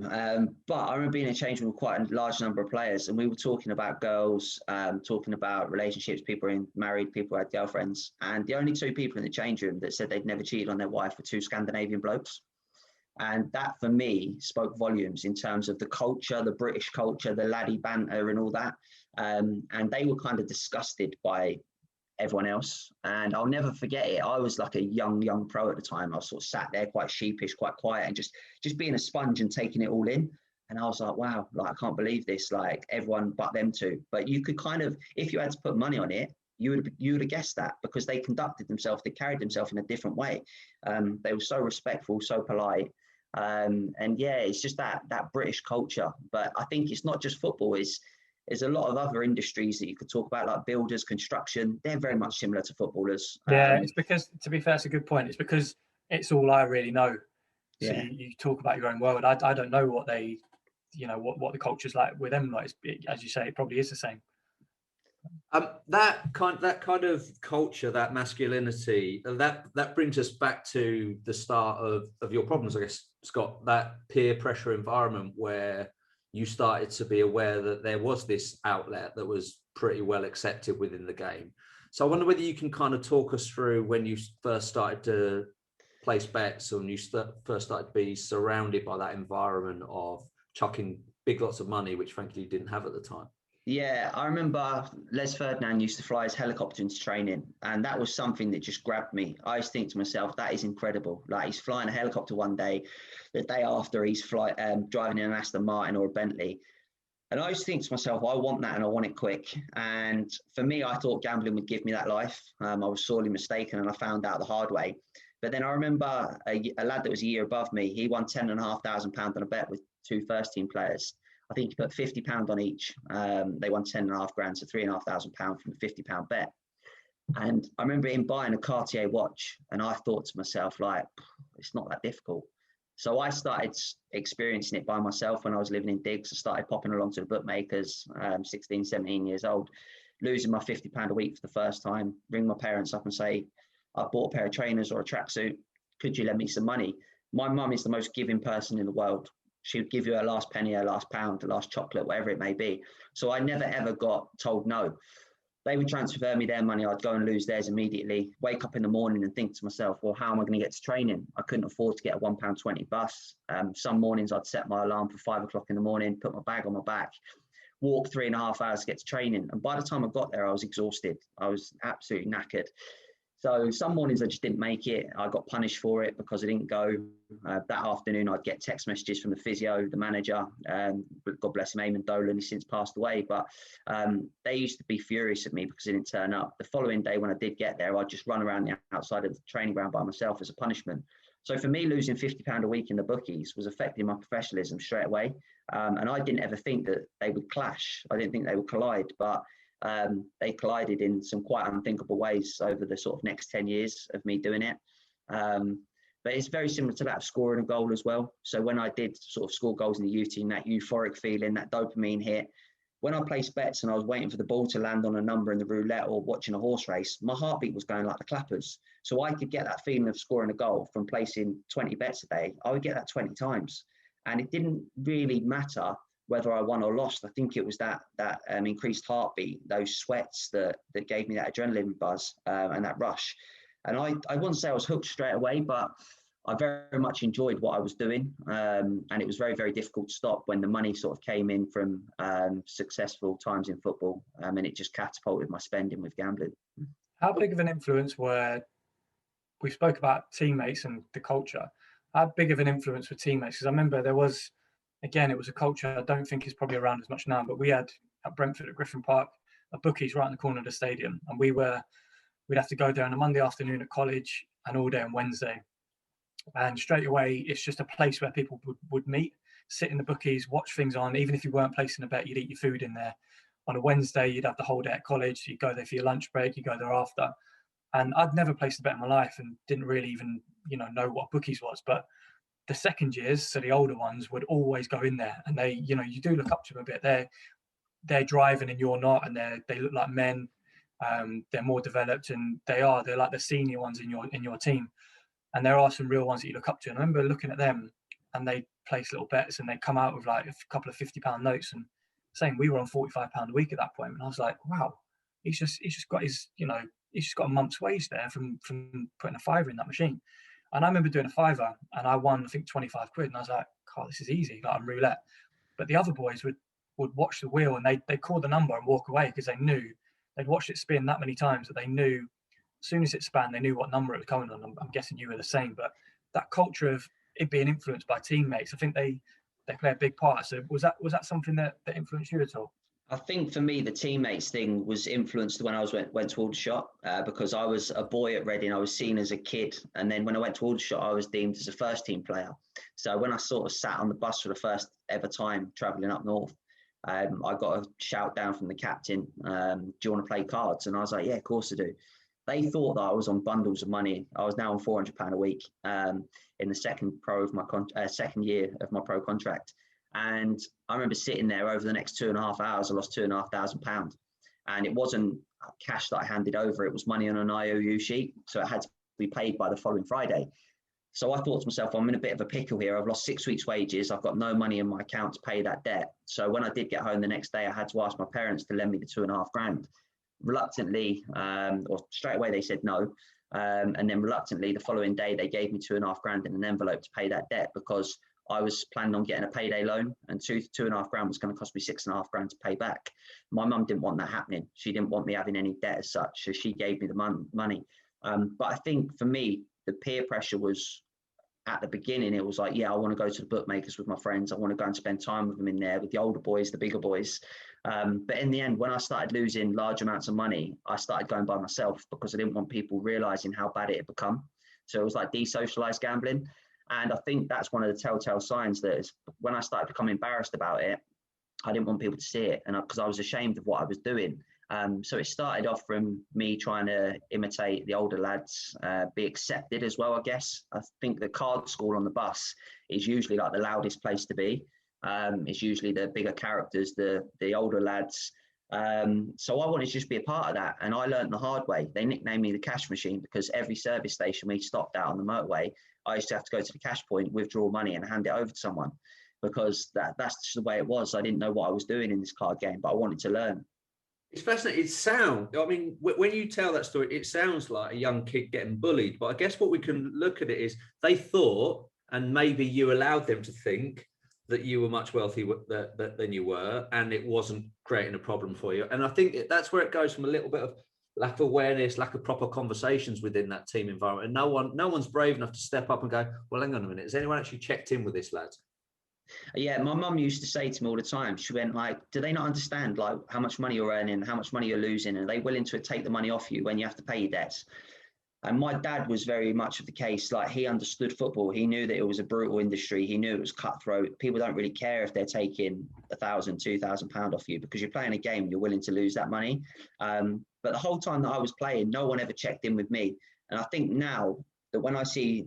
But I remember being in a change room with quite a large number of players, and we were talking about girls, talking about relationships, people married, people who had girlfriends. And the only 2 people in the change room that said they'd never cheated on their wife were 2 Scandinavian blokes. And that for me spoke volumes in terms of the culture, the British culture, the laddie banter and all that. And they were kind of disgusted by everyone else. And I'll never forget it. I was like a young pro at the time. I was sort of sat there quite sheepish, quite quiet, and just being a sponge and taking it all in. And I was like, wow, like, I can't believe this, like everyone but them 2. But you could kind of, if you had to put money on it, you would have guessed that, because they conducted themselves, they carried themselves in a different way. They were so respectful, so polite. And yeah, it's just that British culture. But I think it's not just football, there's a lot of other industries that you could talk about, like builders, construction. They're very much similar to footballers. Yeah, it's because, to be fair, it's a good point. It's because it's all I really know. So Yeah. you talk about your own world. I don't know what they, what the culture's like with them. Like, as you say, it probably is the same. That kind of culture, that masculinity, that brings us back to the start of your problems, I guess, Scott. That peer pressure environment where you started to be aware that there was this outlet that was pretty well accepted within the game. So I wonder whether you can kind of talk us through when you first started to place bets, or when you first started to be surrounded by that environment of chucking big lots of money, which frankly you didn't have at the time. Yeah, I remember Les Ferdinand used to fly his helicopter into training, and that was something that just grabbed me. I used to think to myself, that is incredible. Like, he's flying a helicopter one day, the day after he's driving in an Aston Martin or a Bentley. And I used to think to myself, I want that and I want it quick. And for me, I thought gambling would give me that life. I was sorely mistaken, and I found out the hard way. But then I remember a lad that was a year above me, he won £10,500 on a bet with 2 first team players. I think he put £50 on each. They won 10.5 grand, so £3,500 from a £50 bet. And I remember him buying a Cartier watch, and I thought to myself, like, it's not that difficult. So I started experiencing it by myself when I was living in digs. I started popping along to the bookmakers, 16, 17 years old, losing my £50 a week for the first time, ring my parents up and say, I bought a pair of trainers or a tracksuit. Could you lend me some money? My mum is the most giving person in the world. She would give you her last penny, her last pound, the last chocolate, whatever it may be. So I never, ever got told no. They would transfer me their money. I'd go and lose theirs immediately, wake up in the morning and think to myself, well, how am I going to get to training? I couldn't afford to get a £1.20 bus. Some mornings I'd set my alarm for 5 o'clock in the morning, put my bag on my back, walk 3.5 hours to get to training. And by the time I got there, I was exhausted. I was absolutely knackered. So some mornings I just didn't make it. I got punished for it because I didn't go. That afternoon, I'd get text messages from the physio, the manager, God bless him, Eamon Dolan, he's since passed away. But they used to be furious at me because I didn't turn up. The following day, when I did get there, I'd just run around the outside of the training ground by myself as a punishment. So for me, losing £50 a week in the bookies was affecting my professionalism straight away. And I didn't ever think that they would clash. I didn't think they would collide, but they collided in some quite unthinkable ways over the sort of next 10 years of me doing it. But it's very similar to that of scoring a goal as well. So when I did sort of score goals in the youth team, that euphoric feeling, that dopamine hit, when I placed bets and I was waiting for the ball to land on a number in the roulette or watching a horse race, my heartbeat was going like the clappers. So I could get that feeling of scoring a goal from placing 20 bets a day. I would get that 20 times. And it didn't really matter whether I won or lost. I think it was that increased heartbeat, those sweats that gave me that adrenaline buzz and that rush. And I wouldn't say I was hooked straight away, but I very much enjoyed what I was doing. And it was very, very difficult to stop when the money sort of came in from successful times in football. And it just catapulted my spending with gambling. How big of an influence we spoke about teammates and the culture. How big of an influence were teammates? Because I remember there was, again, it was a culture I don't think is probably around as much now, but we had at Brentford at Griffin Park, a bookies right in the corner of the stadium. And we'd have to go there on a Monday afternoon at college and all day on Wednesday. And straight away, it's just a place where people would meet, sit in the bookies, watch things on. Even if you weren't placing a bet, you'd eat your food in there. On a Wednesday, you'd have the whole day at college. You'd go there for your lunch break, you go there after. And I'd never placed a bet in my life and didn't really even, know what bookies was. But the second years, so the older ones, would always go in there. And they, you do look up to them a bit. They're driving and you're not, and they look like men. They're more developed, and they're like the senior ones in your team. And there are some real ones that you look up to. And I remember looking at them, and they place little bets, and they come out with like a couple of £50 notes, and saying we were on £45 a week at that point. And I was like, wow, he's just got his, he's just got a month's wage there from putting a fiver in that machine. And I remember doing a fiver, and I won, I think, 25 quid. And I was like, God, this is easy, like I'm roulette. But the other boys would watch the wheel, and they'd call the number and walk away because they knew they'd watched it spin that many times that they knew as soon as it span, they knew what number it was coming on. I'm guessing you were the same, but that culture of it being influenced by teammates, I think they play a big part. So was that something that influenced you at all? I think for me, the teammates thing was influenced when I went to Aldershot because I was a boy at Reading. I was seen as a kid. And then when I went to Aldershot, I was deemed as a first team player. So when I sort of sat on the bus for the first ever time travelling up north, I got a shout down from the captain, do you want to play cards? And I was like, yeah, of course I do. They thought that I was on bundles of money. I was now on £400 a week in the second year of my pro contract. And I remember sitting there over the next 2.5 hours, I lost £2,500. And it wasn't cash that I handed over. It was money on an IOU sheet. So it had to be paid by the following Friday. So I thought to myself, I'm in a bit of a pickle here. I've lost 6 weeks' wages. I've got no money in my account to pay that debt. So when I did get home the next day, I had to ask my parents to lend me the £2,500. Reluctantly, or straight away, they said no. And then reluctantly, the following day, they gave me £2,500 in an envelope to pay that debt because I was planning on getting a payday loan, and £2,500 was going to cost me £6,500 to pay back. My mum didn't want that happening. She didn't want me having any debt as such, so she gave me the money. But I think for me, the peer pressure was at the beginning. It was like, yeah, I want to go to the bookmakers with my friends. I want to go and spend time with them in there, with the older boys, the bigger boys. But in the end, when I started losing large amounts of money, I started going by myself because I didn't want people realizing how bad it had become. So it was like desocialized gambling. And I think that's one of the telltale signs that is when I started becoming embarrassed about it, I didn't want people to see it, and because I was ashamed of what I was doing. So it started off from me trying to imitate the older lads, be accepted as well, I guess. I think the card school on the bus is usually like the loudest place to be. It's usually the bigger characters, the older lads. So I wanted to just be a part of that. And I learned the hard way. They nicknamed me the cash machine because every service station we stopped at on the motorway, I used to have to go to the cash point, withdraw money and hand it over to someone because that's just the way it was. I didn't know what I was doing in this card game, but I wanted to learn. It's fascinating. I mean, when you tell that story, it sounds like a young kid getting bullied. But I guess what we can look at it is they thought, and maybe you allowed them to think, that you were much wealthier than you were, and it wasn't creating a problem for you. And I think that's where it goes from a little bit of lack of awareness, lack of proper conversations within that team environment. And no one's brave enough to step up and go, well, hang on a minute, has anyone actually checked in with this lad? Yeah, my mum used to say to me all the time, she went like, do they not understand like how much money you're earning, how much money you're losing? And are they willing to take the money off you when you have to pay your debts? And my dad was very much of the case, like he understood football. He knew that it was a brutal industry. He knew it was cutthroat. People don't really care if they're taking £1,000, £2,000 off you because you're playing a game, you're willing to lose that money. But the whole time that I was playing, no one ever checked in with me. And I think now that when I see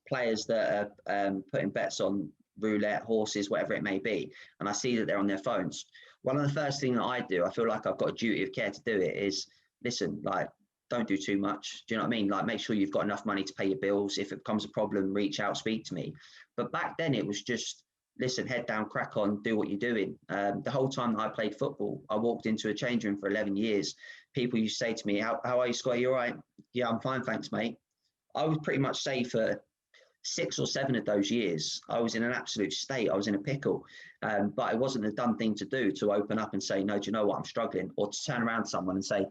players that are putting bets on roulette, horses, whatever it may be, and I see that they're on their phones, one of the first things that I do, I feel like I've got a duty of care to do it, is listen, like, don't do too much. Do you know what I mean? Like, make sure you've got enough money to pay your bills. If it becomes a problem, reach out, speak to me. But back then it was just, listen, head down, crack on, do what you're doing. The whole time that I played football, I walked into a change room for 11 years. People used to say to me, how are you, Scott? You all right? Yeah, I'm fine, thanks, mate. I would pretty much say for 6 or 7 of those years, I was in an absolute state. I was in a pickle. But it wasn't a done thing to do, to open up and say, no, do you know what? I'm struggling. Or to turn around to someone and say,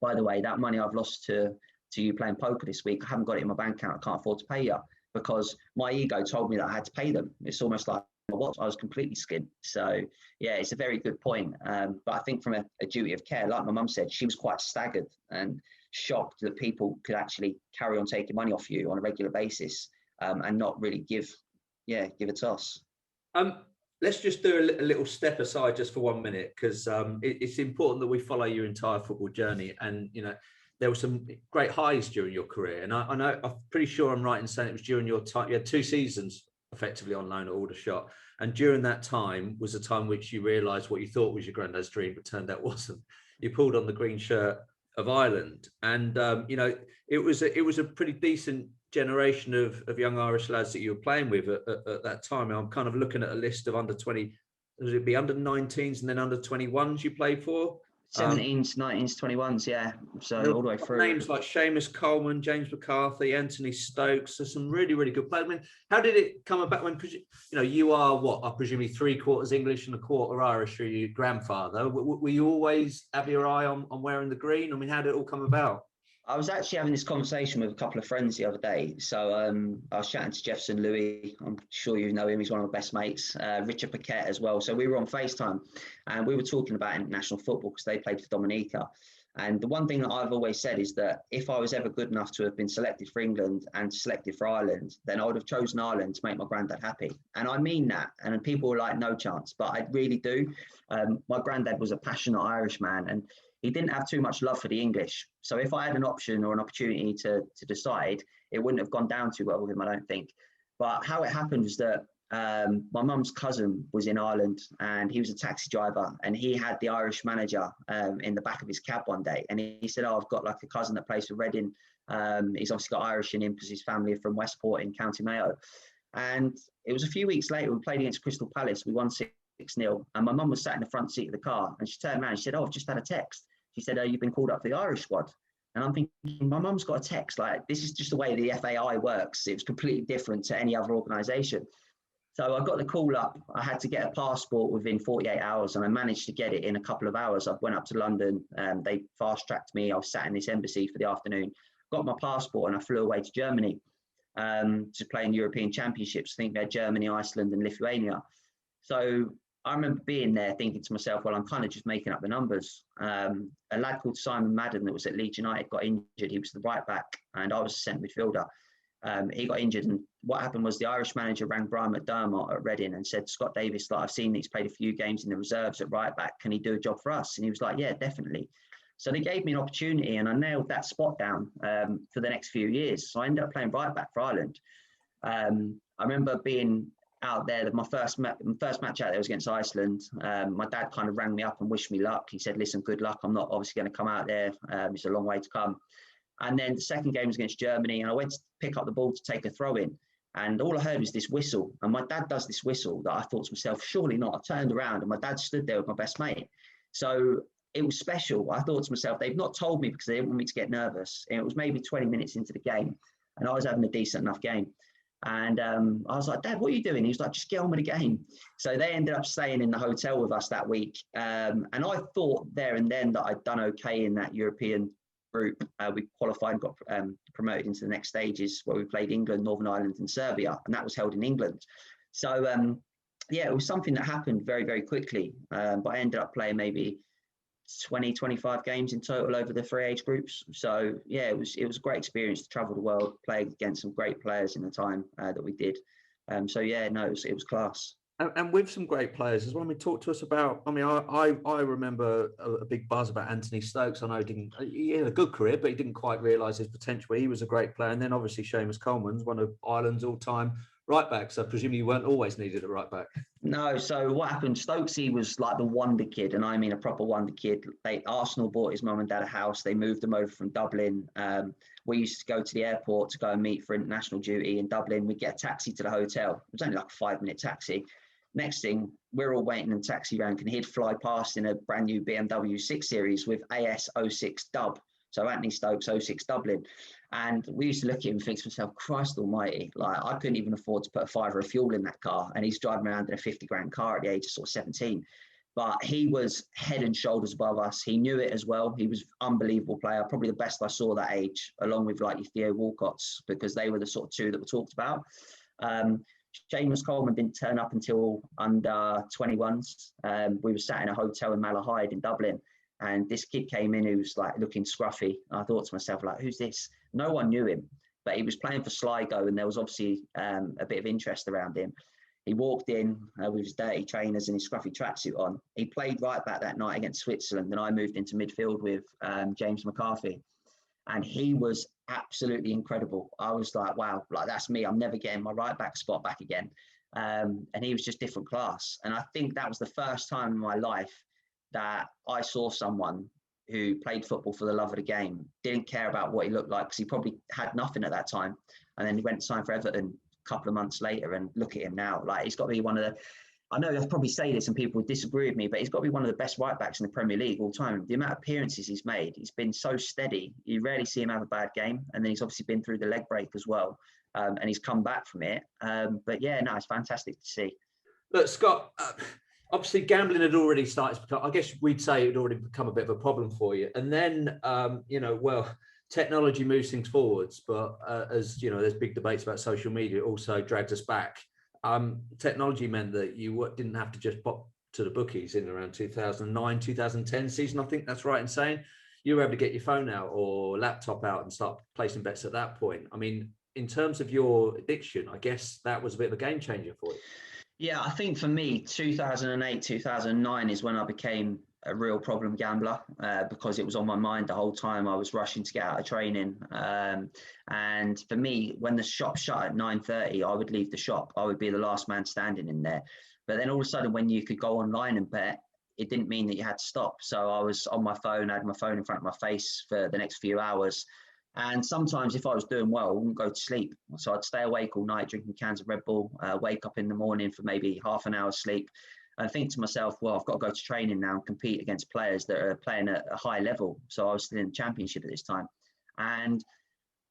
by the way, that money I've lost to you playing poker this week, I haven't got it in my bank account. I can't afford to pay you, because my ego told me that I had to pay them. It's almost like what I was completely skinned. So yeah, it's a very good point. But I think from a duty of care, like my mum said, she was quite staggered and shocked that people could actually carry on taking money off you on a regular basis, and not really give a toss. Let's just do a little step aside just for 1 minute, because it's important that we follow your entire football journey. And, you know, there were some great highs during your career. And I know, I'm pretty sure I'm right in saying it was during your time, you had 2 seasons effectively on loan at Aldershot. And during that time was a time which you realised what you thought was your granddad's dream, but turned out wasn't. You pulled on the green shirt of Ireland. And, you know, it was a pretty decent generation of young Irish lads that you were playing with at that time. I'm kind of looking at a list of under 20, would it be under 19s and then under 21s you played for? 17s, 19s, 21s, yeah. So all the way through. Names like Seamus Coleman, James McCarthy, Anthony Stokes. There's some really, really good players. I mean, how did it come about when, you know, you are what, I presume 3/4 English and 1/4 Irish through your grandfather. Were you always have your eye on wearing the green? I mean, how did it all come about? I was actually having this conversation with a couple of friends the other day. So I was chatting to Jefferson Louis. I'm sure you know him. He's one of my best mates. Richard Paquette as well. So we were on FaceTime and we were talking about international football because they played for Dominica. And the one thing that I've always said is that if I was ever good enough to have been selected for England and selected for Ireland, then I would have chosen Ireland to make my granddad happy. And I mean that. And people were like, no chance. But I really do. My granddad was a passionate Irish man, and he didn't have too much love for the English. So if I had an option or an opportunity to decide, it wouldn't have gone down too well with him, I don't think. But how it happened was that my mum's cousin was in Ireland and he was a taxi driver, and he had the Irish manager in the back of his cab one day. And he said, oh, I've got like a cousin that plays for Reading. He's obviously got Irish in him because his family are from Westport in County Mayo. And it was a few weeks later, we played against Crystal Palace. We won 6-0. And my mum was sat in the front seat of the car and she turned around and she said, oh, I've just had a text. She said, you've been called up for the Irish squad. And I'm thinking, my mum's got a text. Like, this is just the way the FAI works. It was completely different to any other organisation. So I got the call up. I had to get a passport within 48 hours and I managed to get it in a couple of hours. I went up to London and they fast-tracked me. I was sat in this embassy for the afternoon, got my passport and I flew away to Germany to play in European Championships. I think they're Germany, Iceland and Lithuania. So I remember being there thinking to myself, well, I'm kind of just making up the numbers. A lad called Simon Madden that was at Leeds United got injured. He was the right back and I was a centre midfielder. He got injured, and what happened was the Irish manager rang Brian McDermott at Reading and said, Scott Davies, like, I've seen that he's played a few games in the reserves at right back. Can he do a job for us? And he was like, yeah, definitely. So they gave me an opportunity and I nailed that spot down for the next few years. So I ended up playing right back for Ireland. I remember being out there, my first match out there was against Iceland. My dad kind of rang me up and wished me luck. He said, listen, good luck. I'm not obviously going to come out there. It's a long way to come. And then the second game was against Germany and I went to pick up the ball to take a throw in. And all I heard was this whistle. And my dad does this whistle that I thought to myself, surely not. I turned around and my dad stood there with my best mate. So it was special. I thought to myself, they've not told me because they didn't want me to get nervous. And it was maybe 20 minutes into the game and I was having a decent enough game. And I was like, Dad, what are you doing? He was like, just get on with the game. So they ended up staying in the hotel with us that week. And I thought there and then that I'd done okay in that European group, we qualified and got promoted into the next stages, where we played England, Northern Ireland and Serbia, and that was held in England. So yeah, it was something that happened very, very quickly, but I ended up playing maybe 20, 25 games in total over the 3 age groups. So yeah, it was a great experience to travel the world, play against some great players in the time that we did. So yeah, no, it was class. And with some great players as well. I mean, talk to us about. I mean, I remember a big buzz about Anthony Stokes. I know he had a good career, but he didn't quite realise his potential. He was a great player, and then obviously Seamus Coleman's one of Ireland's all-time right backs. So presumably you weren't always needed at right back. No, so what happened? Stokesy was like the wonder kid, and I mean a proper wonder kid. Arsenal bought his mum and dad a house. They moved him over from Dublin. We used to go to the airport to go and meet for international duty in Dublin. We'd get a taxi to the hotel. It was only like a 5-minute taxi. Next thing, we're all waiting in the taxi rank, and he'd fly past in a brand new BMW 6 Series with AS 06 Dub. So Anthony Stokes 06 Dublin. And we used to look at him and think to myself, Christ almighty, like I couldn't even afford to put a fiver of fuel in that car. And he's driving around in a 50 grand car at the age of sort of 17. But he was head and shoulders above us. He knew it as well. He was an unbelievable player, probably the best I saw that age, along with like your Theo Walcotts, because they were the sort of two that were talked about. Seamus Coleman didn't turn up until under 21s. We were sat in a hotel in Malahide in Dublin, and this kid came in who was like looking scruffy. I thought to myself, like, who's this? No one knew him, but he was playing for Sligo, and there was obviously a bit of interest around him. He walked in with his dirty trainers and his scruffy tracksuit on. He played right back that night against Switzerland, and I moved into midfield with James McCarthy. And he was absolutely incredible. I was like, wow, like that's me. I'm never getting my right back spot back again. And he was just different class. And I think that was the first time in my life that I saw someone who played football for the love of the game, didn't care about what he looked like, because he probably had nothing at that time. And then he went to sign for Everton a couple of months later, and look at him now. Like, he's got to be one of the, I know I'll probably say this and people would disagree with me, but he's got to be one of the best right backs in the Premier League all time. The amount of appearances he's made, he's been so steady. You rarely see him have a bad game. And then he's obviously been through the leg break as well. And he's come back from it. But yeah, no, it's fantastic to see. Look, Scott, obviously gambling had already started to become, I guess we'd say it had already become a bit of a problem for you. And then, technology moves things forwards. But as you know, there's big debates about social media. It also drags us back. Technology meant that you didn't have to just pop to the bookies in around 2009, 2010 season. I think that's right in saying you were able to get your phone out or laptop out and start placing bets at that point. I mean, in terms of your addiction, I guess that was a bit of a game changer for you. Yeah, I think for me, 2008, 2009 is when I became a real problem gambler, because it was on my mind the whole time. I was rushing to get out of training. And for me, when the shop shut at 9:30, I would leave the shop. I would be the last man standing in there. But then all of a sudden, when you could go online and bet, it didn't mean that you had to stop. So I was on my phone, I had my phone in front of my face for the next few hours. And sometimes if I was doing well, I wouldn't go to sleep. So I'd stay awake all night drinking cans of Red Bull, wake up in the morning for maybe half an hour's sleep, and think to myself, well, I've got to go to training now and compete against players that are playing at a high level. So I was still in the championship at this time. And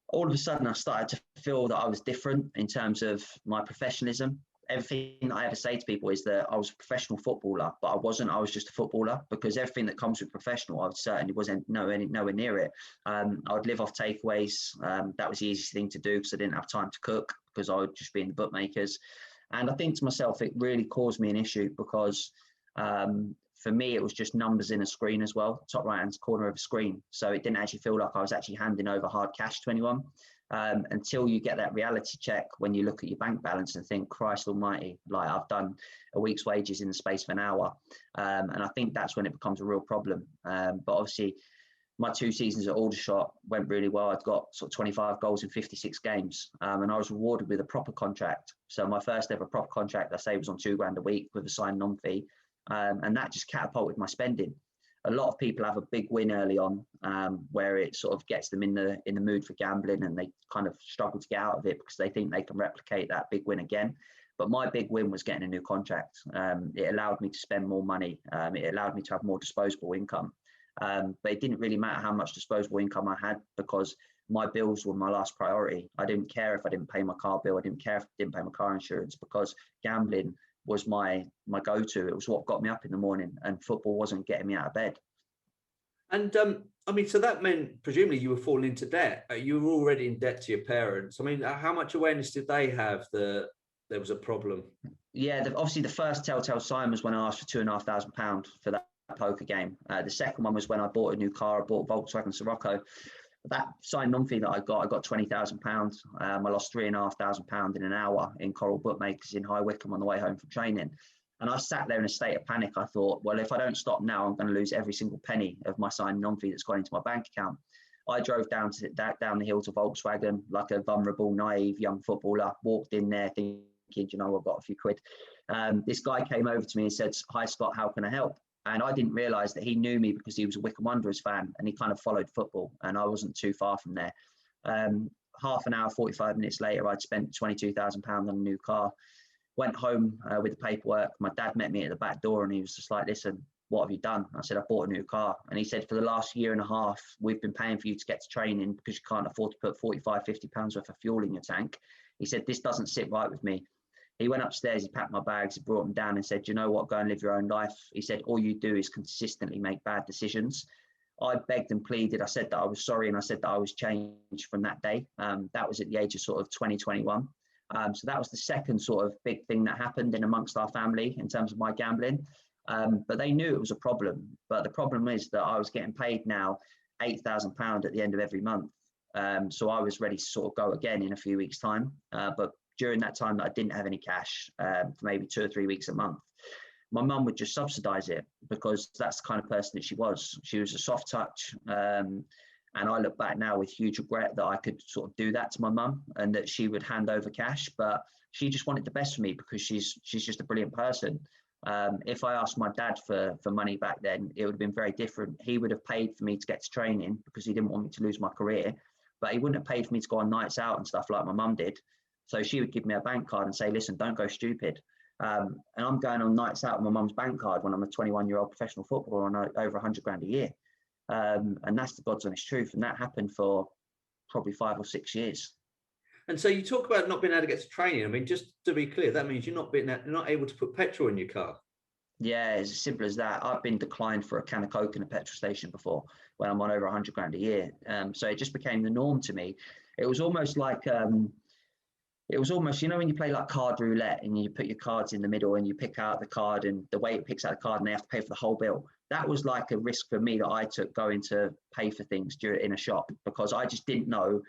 all of a sudden I started to feel that I was different in terms of my professionalism. Everything that I ever say to people is that I was a professional footballer, but I wasn't. I was just a footballer, because everything that comes with professional, I certainly wasn't nowhere near it. I would live off takeaways. That was the easiest thing to do because I didn't have time to cook, because I would just be in the bookmakers. And I think to myself, it really caused me an issue, because for me, it was just numbers in a screen as well, top right-hand corner of a screen. So it didn't actually feel like I was actually handing over hard cash to anyone. Until you get that reality check when you look at your bank balance and think, Christ almighty, like I've done a week's wages in the space of an hour. And I think that's when it becomes a real problem. But obviously, my 2 seasons at Aldershot went really well. I'd got sort of 25 goals in 56 games. And I was rewarded with a proper contract. So my first ever proper contract, I say, was on £2,000 a week with a signed non-fee. And that just catapulted my spending. A lot of people have a big win early on, where it sort of gets them in the mood for gambling, and they kind of struggle to get out of it because they think they can replicate that big win again. But my big win was getting a new contract. It allowed me to spend more money. It allowed me to have more disposable income. But it didn't really matter how much disposable income I had, because my bills were my last priority. I didn't care if I didn't pay my car bill. I didn't care if I didn't pay my car insurance, because gambling was my go-to. It was what got me up in the morning, and football wasn't getting me out of bed. And I mean, so that meant presumably you were falling into debt. You were already in debt to your parents. I mean, how much awareness did they have that there was a problem? Yeah, obviously the first telltale sign was when I asked for £2,500 for that poker game. The second one was when I bought a new car. I bought a Volkswagen Sirocco. That sign non-fee that I got £20,000. I lost £3,500 in an hour in Coral Bookmakers in High Wycombe on the way home from training. And I sat there in a state of panic. I thought, well, if I don't stop now, I'm going to lose every single penny of my sign non-fee that's gone into my bank account. I drove down the hill to Volkswagen like a vulnerable, naive young footballer, walked in there thinking, you know, I've got a few quid. This guy came over to me and said, "Hi, Scott, how can I help?" And I didn't realise that he knew me because he was a Wycombe Wanderers fan and he kind of followed football. And I wasn't too far from there. Half an hour, 45 minutes later, I'd spent £22,000 on a new car. Went home with the paperwork. My dad met me at the back door and he was just like, "Listen, what have you done?" I said, "I bought a new car." And he said, "For the last year and a half, we've been paying for you to get to training because you can't afford to put 45, £50 worth of fuel in your tank." He said, "This doesn't sit right with me." He went upstairs, he packed my bags, he brought them down and said, "You know what, go and live your own life." He said, "All you do is consistently make bad decisions." I begged and pleaded. I said that I was sorry and I said that I was changed from that day. That was at the age of sort of 2021. So that was the second sort of big thing that happened in amongst our family in terms of my gambling. But they knew it was a problem. But the problem is that I was getting paid now £8,000 at the end of every month. So I was ready to sort of go again in a few weeks' time. But during that time that I didn't have any cash, for maybe 2 or 3 weeks a month, my mum would just subsidise it because that's the kind of person that she was. She was a soft touch. And I look back now with huge regret that I could sort of do that to my mum and that she would hand over cash, but she just wanted the best for me because she's just a brilliant person. If I asked my dad for money back then, it would have been very different. He would have paid for me to get to training because he didn't want me to lose my career, but he wouldn't have paid for me to go on nights out and stuff like my mum did. So she would give me a bank card and say, "Listen, don't go stupid." And I'm going on nights out with my mum's bank card when I'm a 21-year-old professional footballer on over 100 grand a year. And that's the God's honest truth. And that happened for probably 5 or 6 years. And so you talk about not being able to get to training. I mean, just to be clear, that means you're not able to put petrol in your car. Yeah, it's as simple as that. I've been declined for a can of Coke in a petrol station before when I'm on over 100 grand a year. So it just became the norm to me. It was almost like, you know, when you play like card roulette and you put your cards in the middle and you pick out the card and the way it picks out the card and they have to pay for the whole bill. That was like a risk for me that I took going to pay for things in a shop because I just didn't know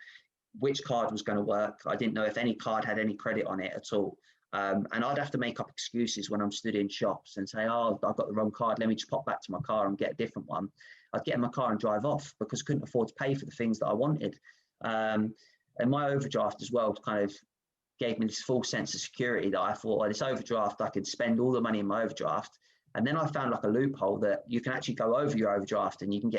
which card was going to work. I didn't know if any card had any credit on it at all. And I'd have to make up excuses when I'm stood in shops and say, "Oh, I've got the wrong card. Let me just pop back to my car and get a different one." I'd get in my car and drive off because I couldn't afford to pay for the things that I wanted. And my overdraft as well kind of gave me this false sense of security that I thought, well, this overdraft, I could spend all the money in my overdraft. And then I found like a loophole that you can actually go over your overdraft and you can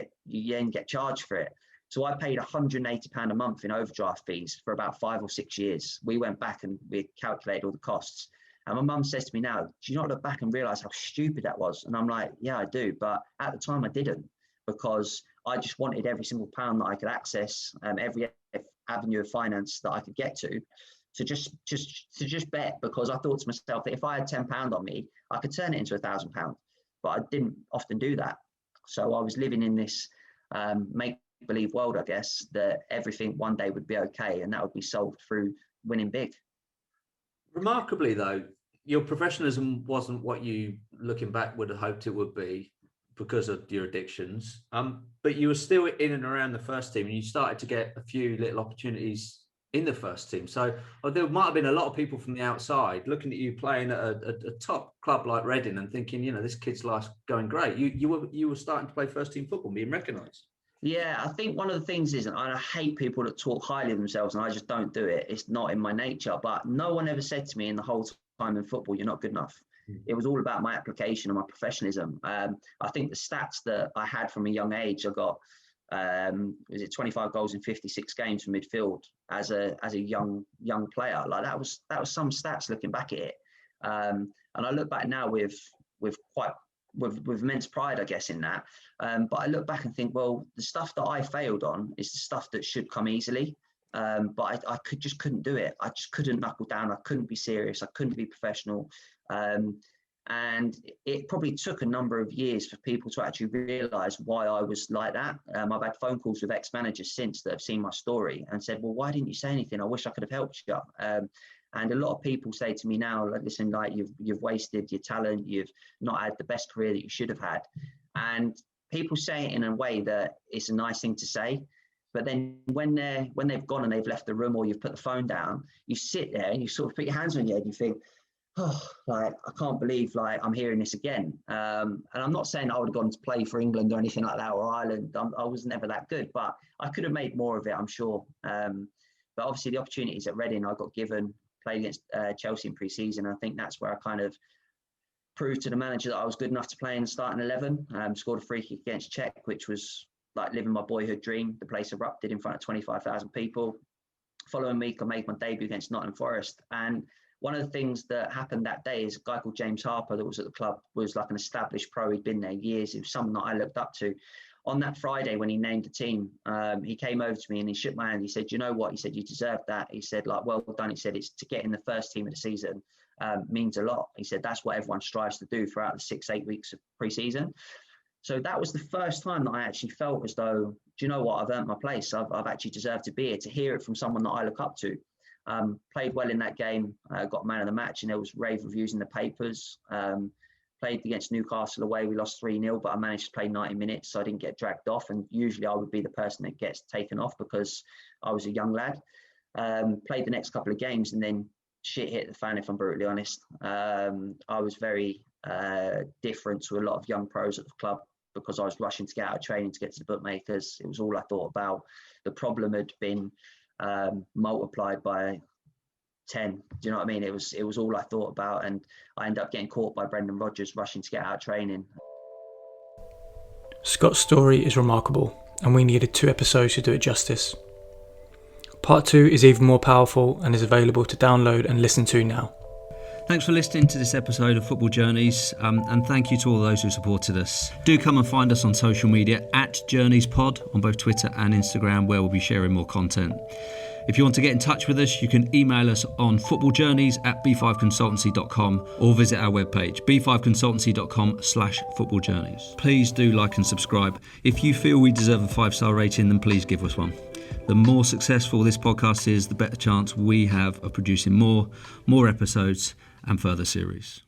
get charged for it. So I paid £180 a month in overdraft fees for about 5 or 6 years. We went back and we calculated all the costs. And my mum says to me now, "Do you not look back and realise how stupid that was?" And I'm like, "Yeah, I do." But at the time I didn't because I just wanted every single pound that I could access, every avenue of finance that I could get to just bet because I thought to myself that if I had £10 on me, I could turn it into £1,000. But I didn't often do that. So I was living in this make-believe world, I guess, that everything one day would be okay and that would be solved through winning big. Remarkably, though, your professionalism wasn't what you, looking back, would have hoped it would be because of your addictions. But you were still in and around the first team and you started to get a few little opportunities in the first team. So there might have been a lot of people from the outside looking at you playing at a top club like Reading and thinking, you know, this kid's life's going great. You were starting to play first team football, being recognised. Yeah, I think one of the things is, and I hate people that talk highly of themselves, and I just don't do it. It's not in my nature. But no one ever said to me in the whole time in football, "You're not good enough." It was all about my application and my professionalism. I think the stats that I had from a young age, I got, was it 25 goals in 56 games from midfield as a young player. Like that was some stats looking back at it. And I look back now with immense pride, I guess, in that. But I look back and think, well, the stuff that I failed on is the stuff that should come easily. But I couldn't do it. I just couldn't knuckle down. I couldn't be serious. I couldn't be professional. And And it probably took a number of years for people to actually realise why I was like that. I've had phone calls with ex-managers since that have seen my story and said, well, why didn't you say anything? I wish I could have helped you. And a lot of people say to me now, like, listen, like you've wasted your talent. You've not had the best career that you should have had. And people say it in a way that it's a nice thing to say. But then when they've gone and they've left the room or you've put the phone down, you sit there and you sort of put your hands on your head and you think, oh, like, I can't believe like I'm hearing this again. And I'm not saying I would have gone to play for England or anything like that, or Ireland. I was never that good, but I could have made more of it, I'm sure. But obviously the opportunities at Reading I got given, played against Chelsea in pre-season. I think that's where I kind of proved to the manager that I was good enough to play in the starting 11. Scored a free kick against Czech, which was like living my boyhood dream. The place erupted in front of 25,000 people. Following week, I made my debut against Nottingham Forest. And one of the things that happened that day is a guy called James Harper that was at the club, was like an established pro. He'd been there years. It was someone that I looked up to. On that Friday, when he named the team, he came over to me and he shook my hand. He said, you know what? He said, you deserve that. He said, like, well done. He said, it's to get in the first team of the season means a lot. He said, that's what everyone strives to do throughout the 6-8 weeks of pre-season. So that was the first time that I actually felt as though, do you know what? I've earned my place. I've actually deserved to be here, to hear it from someone that I look up to. Played well in that game, got man of the match, and there was rave reviews in the papers. Played against Newcastle away, we lost 3-0, but I managed to play 90 minutes, so I didn't get dragged off. And usually I would be the person that gets taken off because I was a young lad. Played the next couple of games and then shit hit the fan, if I'm brutally honest. I was very different to a lot of young pros at the club because I was rushing to get out of training to get to the bookmakers. It was all I thought about. The problem had been multiplied by 10. Do you know what I mean? It was all I thought about, and I ended up getting caught by Brendan Rodgers rushing to get out of training. Scott's story is remarkable, and we needed 2 episodes to do it justice. Part 2 is even more powerful and is available to download and listen to now. Thanks for listening to this episode of Football Journeys, and thank you to all those who supported us. Do come and find us on social media at JourneysPod on both Twitter and Instagram, where we'll be sharing more content. If you want to get in touch with us, you can email us on footballjourneys@b5consultancy.com or visit our webpage, b5consultancy.com/footballjourneys. Please do like and subscribe. If you feel we deserve a 5-star rating, then please give us one. The more successful this podcast is, the better chance we have of producing more episodes and further series.